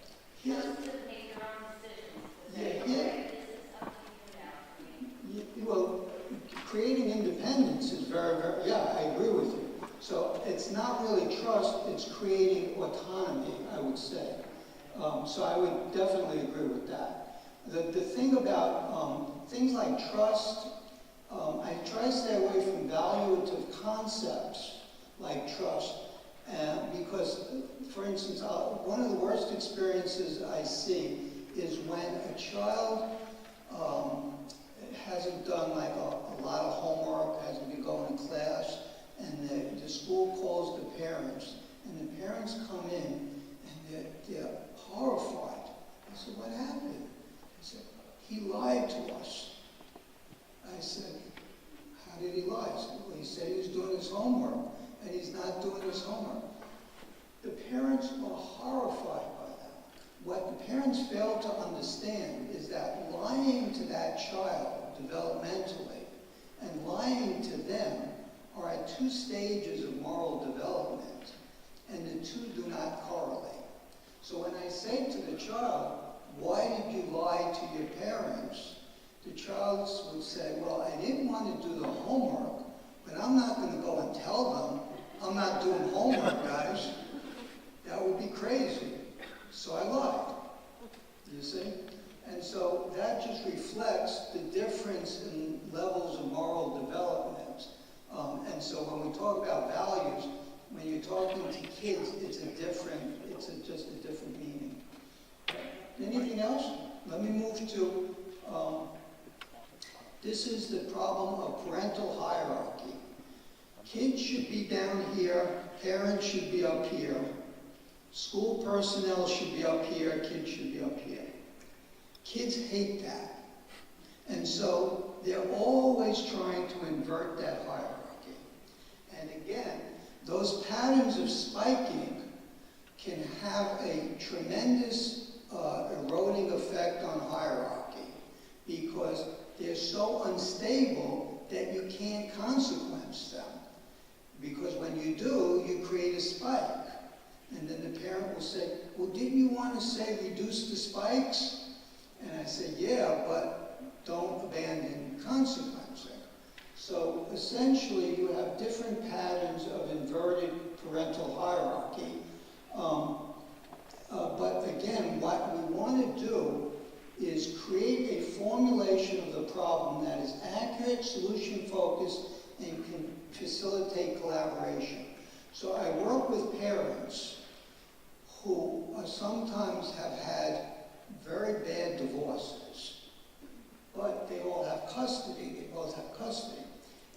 Yes. Trust to make your own decisions. To say, Yeah, okay, this is up to you now. I mean, Well, creating independence is very, very, yeah, I agree with you. So it's not really trust, it's creating autonomy, I would say. So I would definitely agree with that. The thing about things like trust, I try to stay away from valuative concepts like trust, because, for instance, one of the worst experiences I see is when a child hasn't done like a lot of homework, hasn't been going to class, and the school calls the parents, and the parents come in and they're horrified. I said, what happened? He said, he lied to us. I said, how did he lie? He said, well, he said he was doing his homework, and he's not doing his homework. The parents are horrified by that. What the parents fail to understand is that lying to that child developmentally and lying to them are at two stages of moral development, and the two do not correlate. So when I say to the child, why did you lie to your parents? The child would say, well, I didn't want to do the homework, but I'm not going to go and tell them I'm not doing homework, guys. That would be crazy. So I lied. You see? And so that just reflects the difference in levels of moral development. And so when we talk about values, when you're talking to kids, it's just a different meaning. Anything else? Let me move to, this is the problem of parental hierarchy. Kids should be down here, parents should be up here, school personnel should be up here, kids should be up here. Kids hate that. And so they're always trying to invert that hierarchy. And again, those patterns of spiking can have a tremendous eroding effect on hierarchy because they're so unstable that you can't consequence them. Because when you do, you create a spike. And then the parent will say, well, didn't you want to say reduce the spikes? And I said, yeah, but don't abandon consequencing. So essentially, you have different patterns of inverted parental hierarchy. But again, what we want to do is create a formulation of the problem that is accurate, solution-focused, and can facilitate collaboration. So I work with parents who sometimes have had very bad divorces. but they all have custody, they both have custody.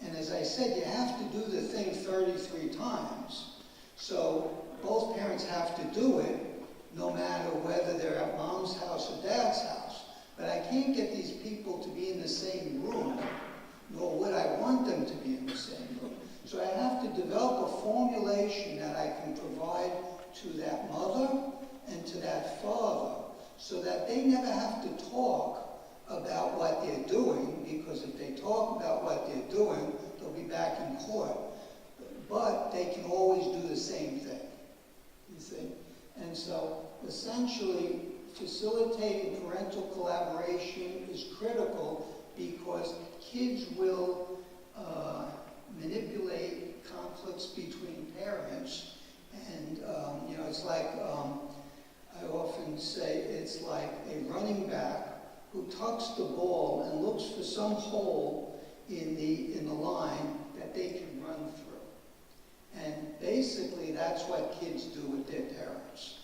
And as I said, you have to do the thing 33 times. So both parents have to do it, no matter whether they're at mom's house or dad's house. But I can't get these people to be in the same room, nor would I want them to be in the same room. So I have to develop a formulation that I can provide to that mother and to that father, so that they never have to talk about what they're doing, because if they talk about what they're doing, they'll be back in court. But they can always do the same thing, you see? And so, essentially, facilitating parental collaboration is critical, because kids will manipulate conflicts between parents. And, you know, it's like, I often say, it's like a running back who tucks the ball and looks for some hole in the line that they can run through. And basically, that's what kids do with their parents.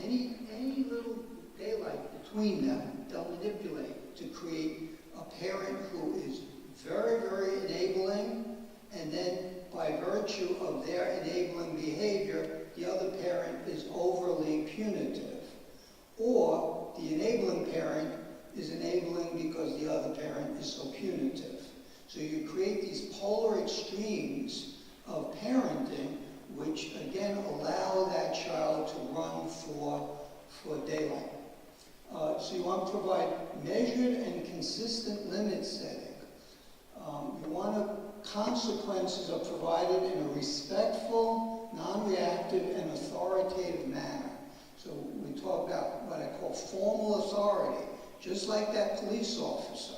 Any little daylight between them, they'll manipulate to create a parent who is very, very enabling, and then by virtue of their enabling behavior, the other parent is overly punitive. Or the enabling parent is enabling because the other parent is so punitive. So you create these polar extremes of parenting, which again allow that child to run for daylight. So you want to provide measured and consistent limit setting. Consequences are provided in a respectful, non-reactive, and authoritative manner. So we talk about what I call formal authority, just like that police officer.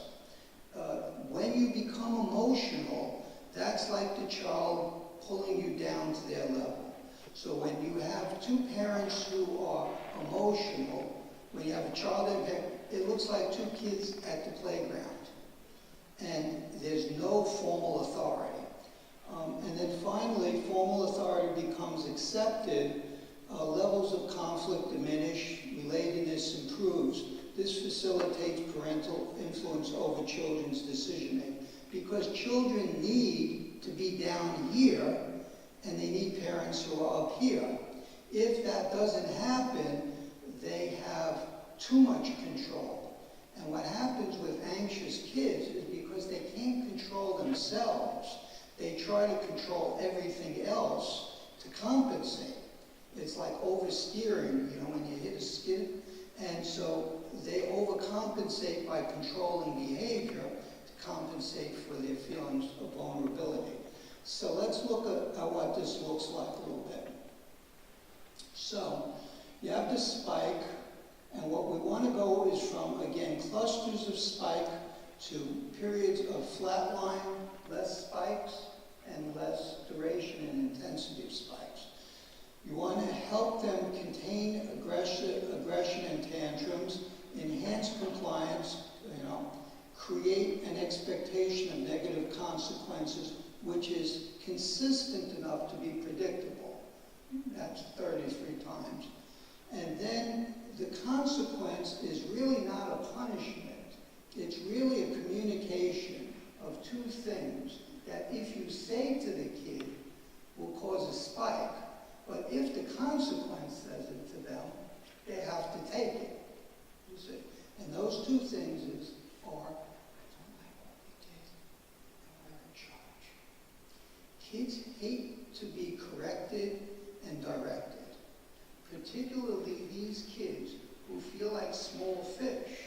When you become emotional, that's like the child pulling you down to their level. So when you have two parents who are emotional, when you have a child and parent, it looks like two kids at the playground. And there's no formal authority. And then finally, formal authority becomes accepted, levels of conflict diminish, relatedness improves. This facilitates parental influence over children's decision-making, because children need to be down here, and they need parents who are up here. If that doesn't happen, they have too much control. And what happens with anxious kids is because they can't control themselves, they try to control everything else to compensate. It's like oversteering, you know, when you hit a skid. And so they overcompensate by controlling behavior to compensate for their feelings of vulnerability. So let's look at what this looks like a little bit. So you have the spike, and what we want to go is from, again, clusters of spike to periods of flat line, less spikes, and less duration and intensity of spikes. You want to help them contain aggression and tantrums, enhance compliance, you know, create an expectation of negative consequences, which is consistent enough to be predictable. That's 33 times. And then the consequence is really not a punishment. It's really a communication of two things that, if you say to the kid, will cause a spike, but if the consequence says it to them, they have to take it, you see. And those two things are, don't like what we did, and we're in charge. Kids hate to be corrected and directed, particularly these kids who feel like small fish.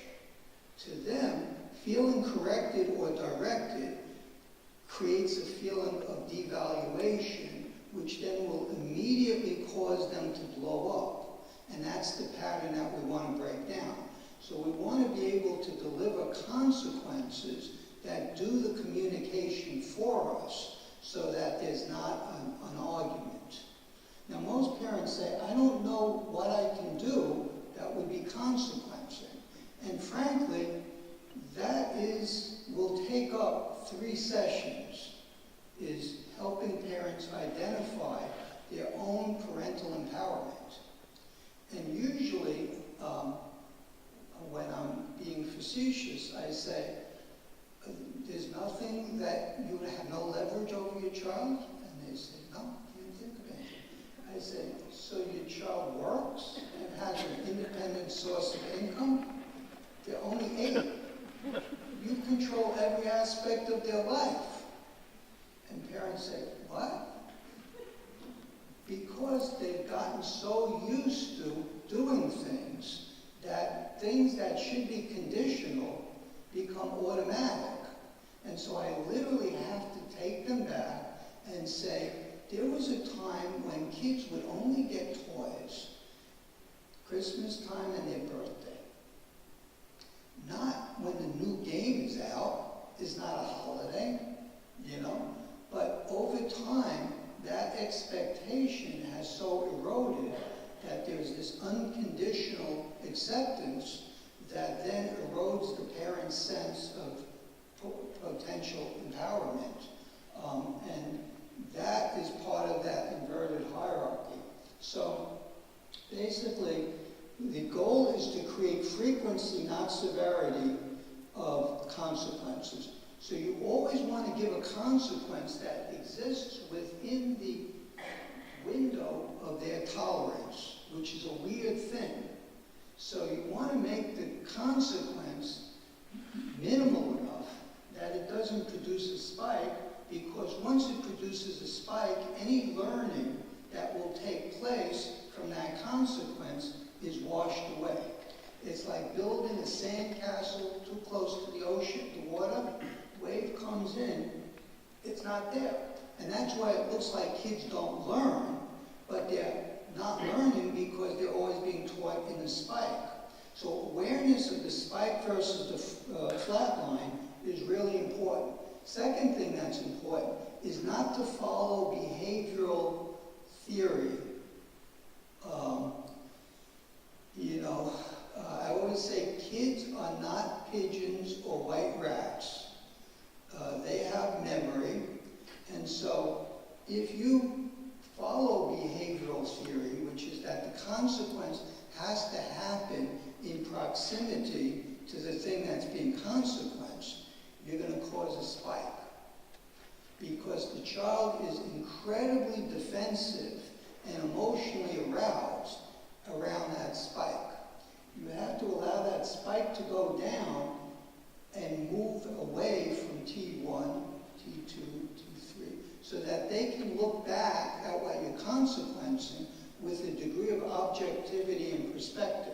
To them, feeling corrected or directed creates a feeling of devaluation, which then will immediately cause them to blow up. And that's the pattern that we want to break down. So we want to be able to deliver consequences that do the communication for us, so that there's not an argument. Now, most parents say, I don't know what I can do that would be consequencing. And frankly, that will take up 3 sessions, is helping parents identify their own parental empowerment. And usually, when I'm being facetious, I say, there's nothing that you would have no leverage over your child? And they say, no, can't think of anything. I say, so your child works and has an independent source of income? They're only 8. You control every aspect of their life. And parents say, what? Because they've gotten so used to doing things that should be conditional become automatic. And so I literally have to take them back and say, there was a time when kids would only get toys Christmas time and their birthday. Not when the new game is out. It's not a holiday, you know? But over time, that expectation has so eroded that there's this unconditional acceptance that then erodes the parent's sense of potential empowerment. And that is part of that inverted hierarchy. So basically, the goal is to create frequency, not severity, of consequences. So you always want to give a consequence that exists within the window of their tolerance, which is a weird thing. So you want to make the consequence minimal enough that it doesn't produce a spike, because once it produces a spike, any learning that will take place from that consequence is washed away. It's like building a sand castle too close to the ocean. The water wave comes in, it's not there. And that's why it looks like kids don't learn, but they're not learning because they're always being taught in the spike. So awareness of the spike versus the flat line is really important. Second thing that's important is not to follow behavioral theory. I always say kids are not pigeons or white rats. They have memory. And so if you follow behavioral theory, which is that the consequence has to happen in proximity to the thing that's being consequenced, you're going to cause a spike. Because the child is incredibly defensive and emotionally aroused around that spike. You have to allow that spike to go down and move away from T1, T2, T3, so that they can look back at what you're consequencing with a degree of objectivity and perspective.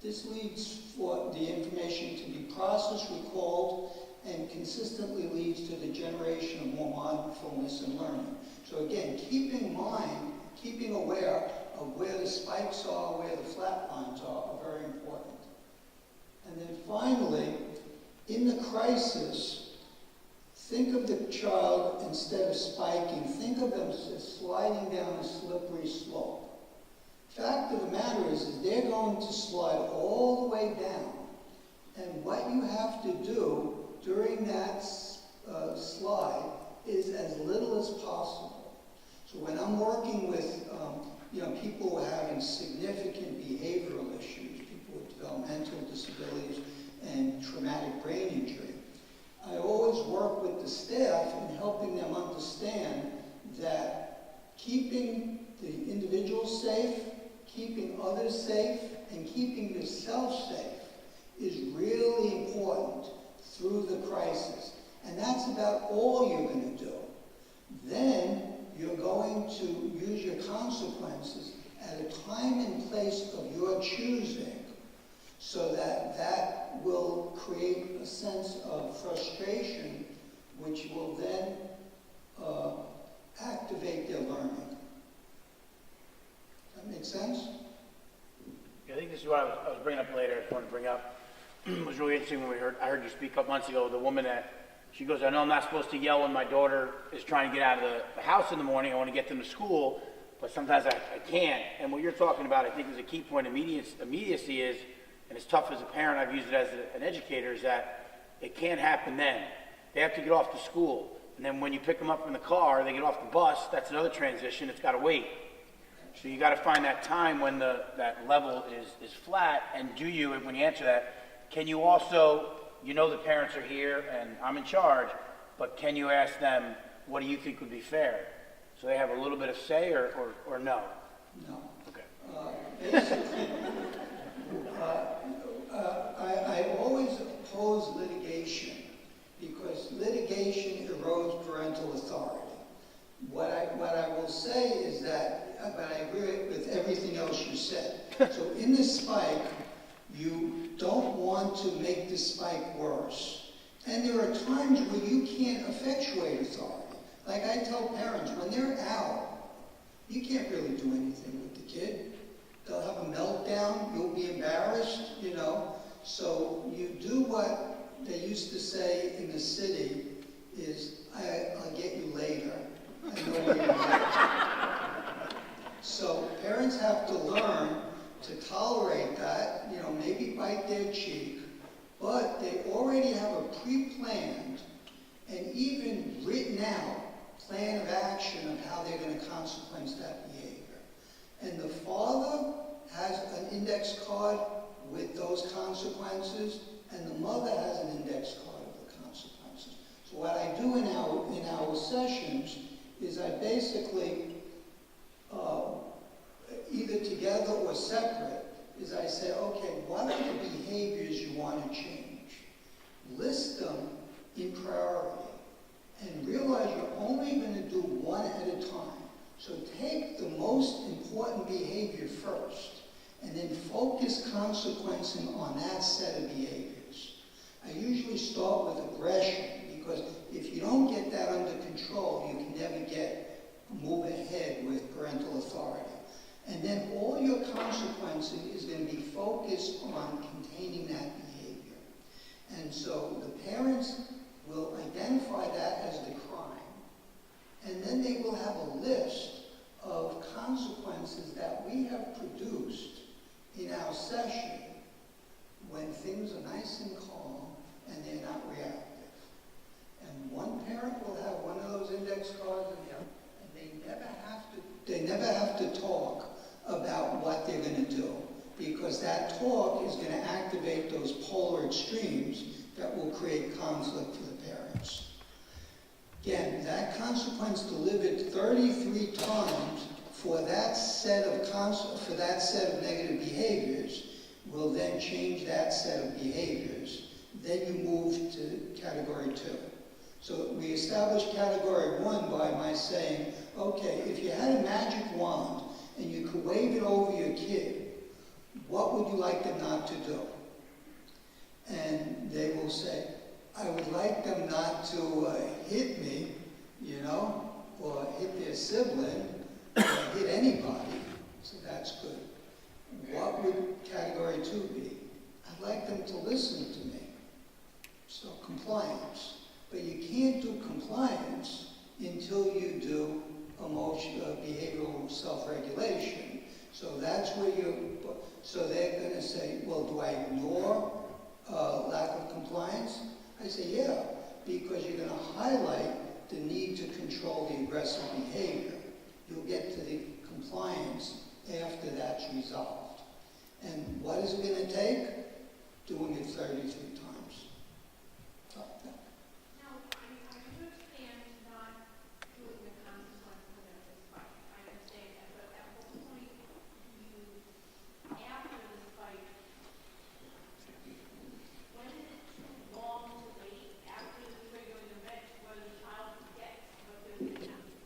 This leads for the information to be processed, recalled, and consistently leads to the generation of more mindfulness and learning. So again, keep in mind, keeping aware of where the spikes are, where the flat lines are very important. And then finally, in the crisis, think of the child, instead of spiking, think of them as sliding down a slippery slope. Fact of the matter is they're going to slide all the way down. And what you have to do during that slide is as little as possible. So when I'm working with people who are having significant behavioral issues, people with developmental disabilities and traumatic brain injury, I always work with the staff in helping them understand that keeping the individual safe, keeping others safe, and keeping yourself safe is really important through the crisis. And that's about all you're going to do. Then you're going to use your consequences at a time and place of your choosing, so that that will create a sense of frustration, which will then activate their learning. Does that make sense? I think this is what I was bringing up later. I want to bring up. It was really interesting when I heard you speak a couple months ago. The woman that she goes, I know I'm not supposed to yell when my daughter is trying to get out of the house in the morning. I want to get them to school, but sometimes I can't. And what you're talking about, I think, is a key point. Immediacy is, and it's tough as a parent. I've used it as an educator. Is that it can't happen then. They have to get off to school, and then when you pick them up from the car, they get off the bus. That's another transition. It's got to wait. So you gotta find that time when that level is flat, and when you answer that, can you also, the parents are here and I'm in charge, but can you ask them, what do you think would be fair? So they have a little bit of say, or no? No. Okay. Basically, I always oppose litigation because litigation erodes parental authority. What I will say is that, but I agree with everything else you said. So in the spike, you don't want to make the spike worse. And there are times where you can't effectuate authority. Like I tell parents, when they're out, you can't really do anything with the kid. They'll have a meltdown, you'll be embarrassed, So you do what they used to say in the city is, I'll get you later. I know where you're at. So parents have to learn to tolerate that, maybe bite their cheek, but they already have a pre-planned and even written out plan of action of how they're going to consequence that behavior. And the father has an index card with those consequences, and the mother has an index card of the consequences. So what I do in our sessions is I basically, either together or separate, is I say, okay, what are the behaviors you want to change? List them in priority. And realize you're only going to do one at a time. So take the most important behavior first, and then focus consequencing on that set of behaviors. I usually start with aggression, because if you don't get that under control, you can never move ahead with parental authority. And then all your consequencing is going to be focused on containing that behavior. And so the parents will identify that as the crime, and then they will have a list of consequences that we have produced in our session when things are nice and calm and they're not reactive. And one parent will have one of those index cards, and they never have to talk about what they're going to do, because that talk is going to activate those polar extremes that will create conflict for the parents. Again, that consequence delivered 33 times for that set of negative behaviors will then change that set of behaviors. Then you move to category 2. So we established category 1 by my saying, okay, if you had a magic wand and you could wave it over your kid, what would you like them not to do? And they will say, I would like them not to hit me, or hit their sibling, or hit anybody. So that's good. What would category 2 be? I'd like them to listen to me. So compliance. But you can't do compliance until you do behavioral self-regulation. So that's where so they're going to say, well, do I ignore lack of compliance? I say, yeah, because you're going to highlight the need to control the aggressive behavior. You'll get to the compliance after that's resolved. And what is it going to take? Doing it 33 times. So, yeah. Now, I understand not doing the consequences of this fight. I understand that, but at what point do you, after the fight, when is it too long to wait after the triggering event where the child forgets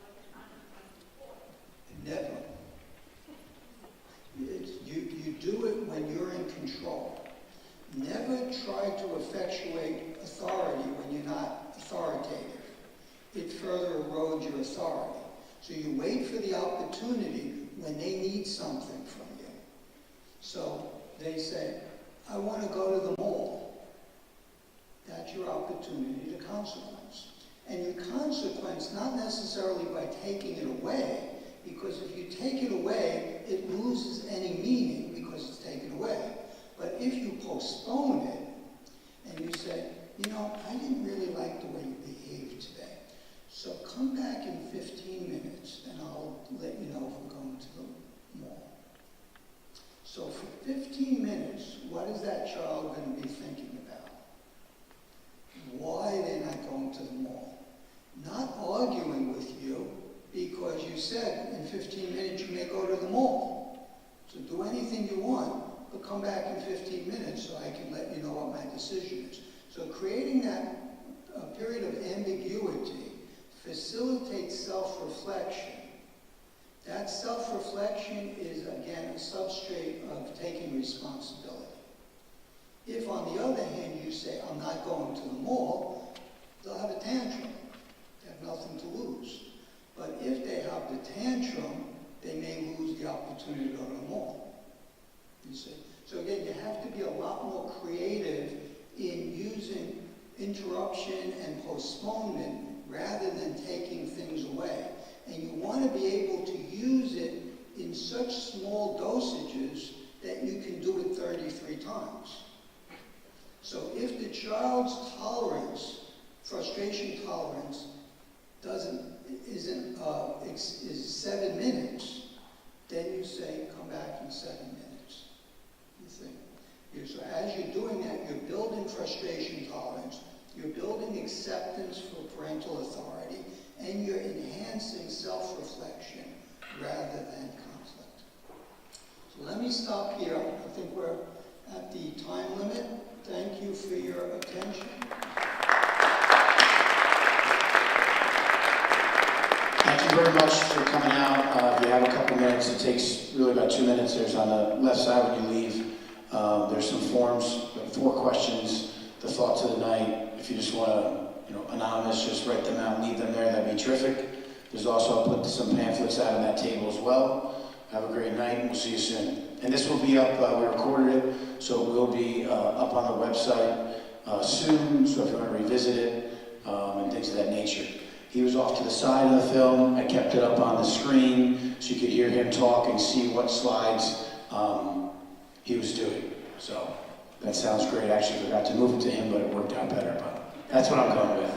what the consequences for? Never. You do it when you're in control. Never try to effectuate authority when you're not authoritative. It further erodes your authority. So you wait for the opportunity when they need something from you. So they say, I want to go to the mall. That's your opportunity to consequence. And you consequence not necessarily by taking it away, because if you take it away, it loses any meaning because it's taken away. But if you postpone it, and you say, I didn't really like the way you behaved today, so come back in 15 minutes, and I'll let you know if we're going to ambiguity, facilitate self-reflection. That self-reflection is, again, a substrate of taking responsibility. If, on the other hand, you say, I'm not going to the mall, they'll have a tantrum. They have nothing to lose. But if they have the tantrum, they may lose the opportunity to go to the mall. You see? So again, you have to be a lot more creative in using interruption and postponement rather than taking things away. And you want to be able to use it in such small dosages that you can do it 33 times. So if the child's tolerance, frustration tolerance, is 7 minutes, then you say, come back in 7 minutes. You think. So as you're doing that, you're building frustration tolerance, you're building acceptance for parental authority, and you're enhancing self-reflection rather than conflict. So let me stop here. I think we're at the time limit. Thank you for your attention. Thank you very much for coming out. If you have a couple minutes, it takes really about 2 minutes. There's on the left side when you leave, there's some forms, 4 questions, the thoughts of the night. If you just want to, anonymous, just write them out and leave them there, that'd be terrific. There's also, I'll put some pamphlets out on that table as well. Have a great night, and we'll see you soon. And this will be up, we recorded it, so it will be up on the website soon, so if you want to revisit it, and things of that nature. He was off to the side of the film. I kept it up on the screen so you could hear him talk and see what slides he was doing. So that sounds great. I actually forgot to move it to him, but it worked out better. But that's what I'm going with.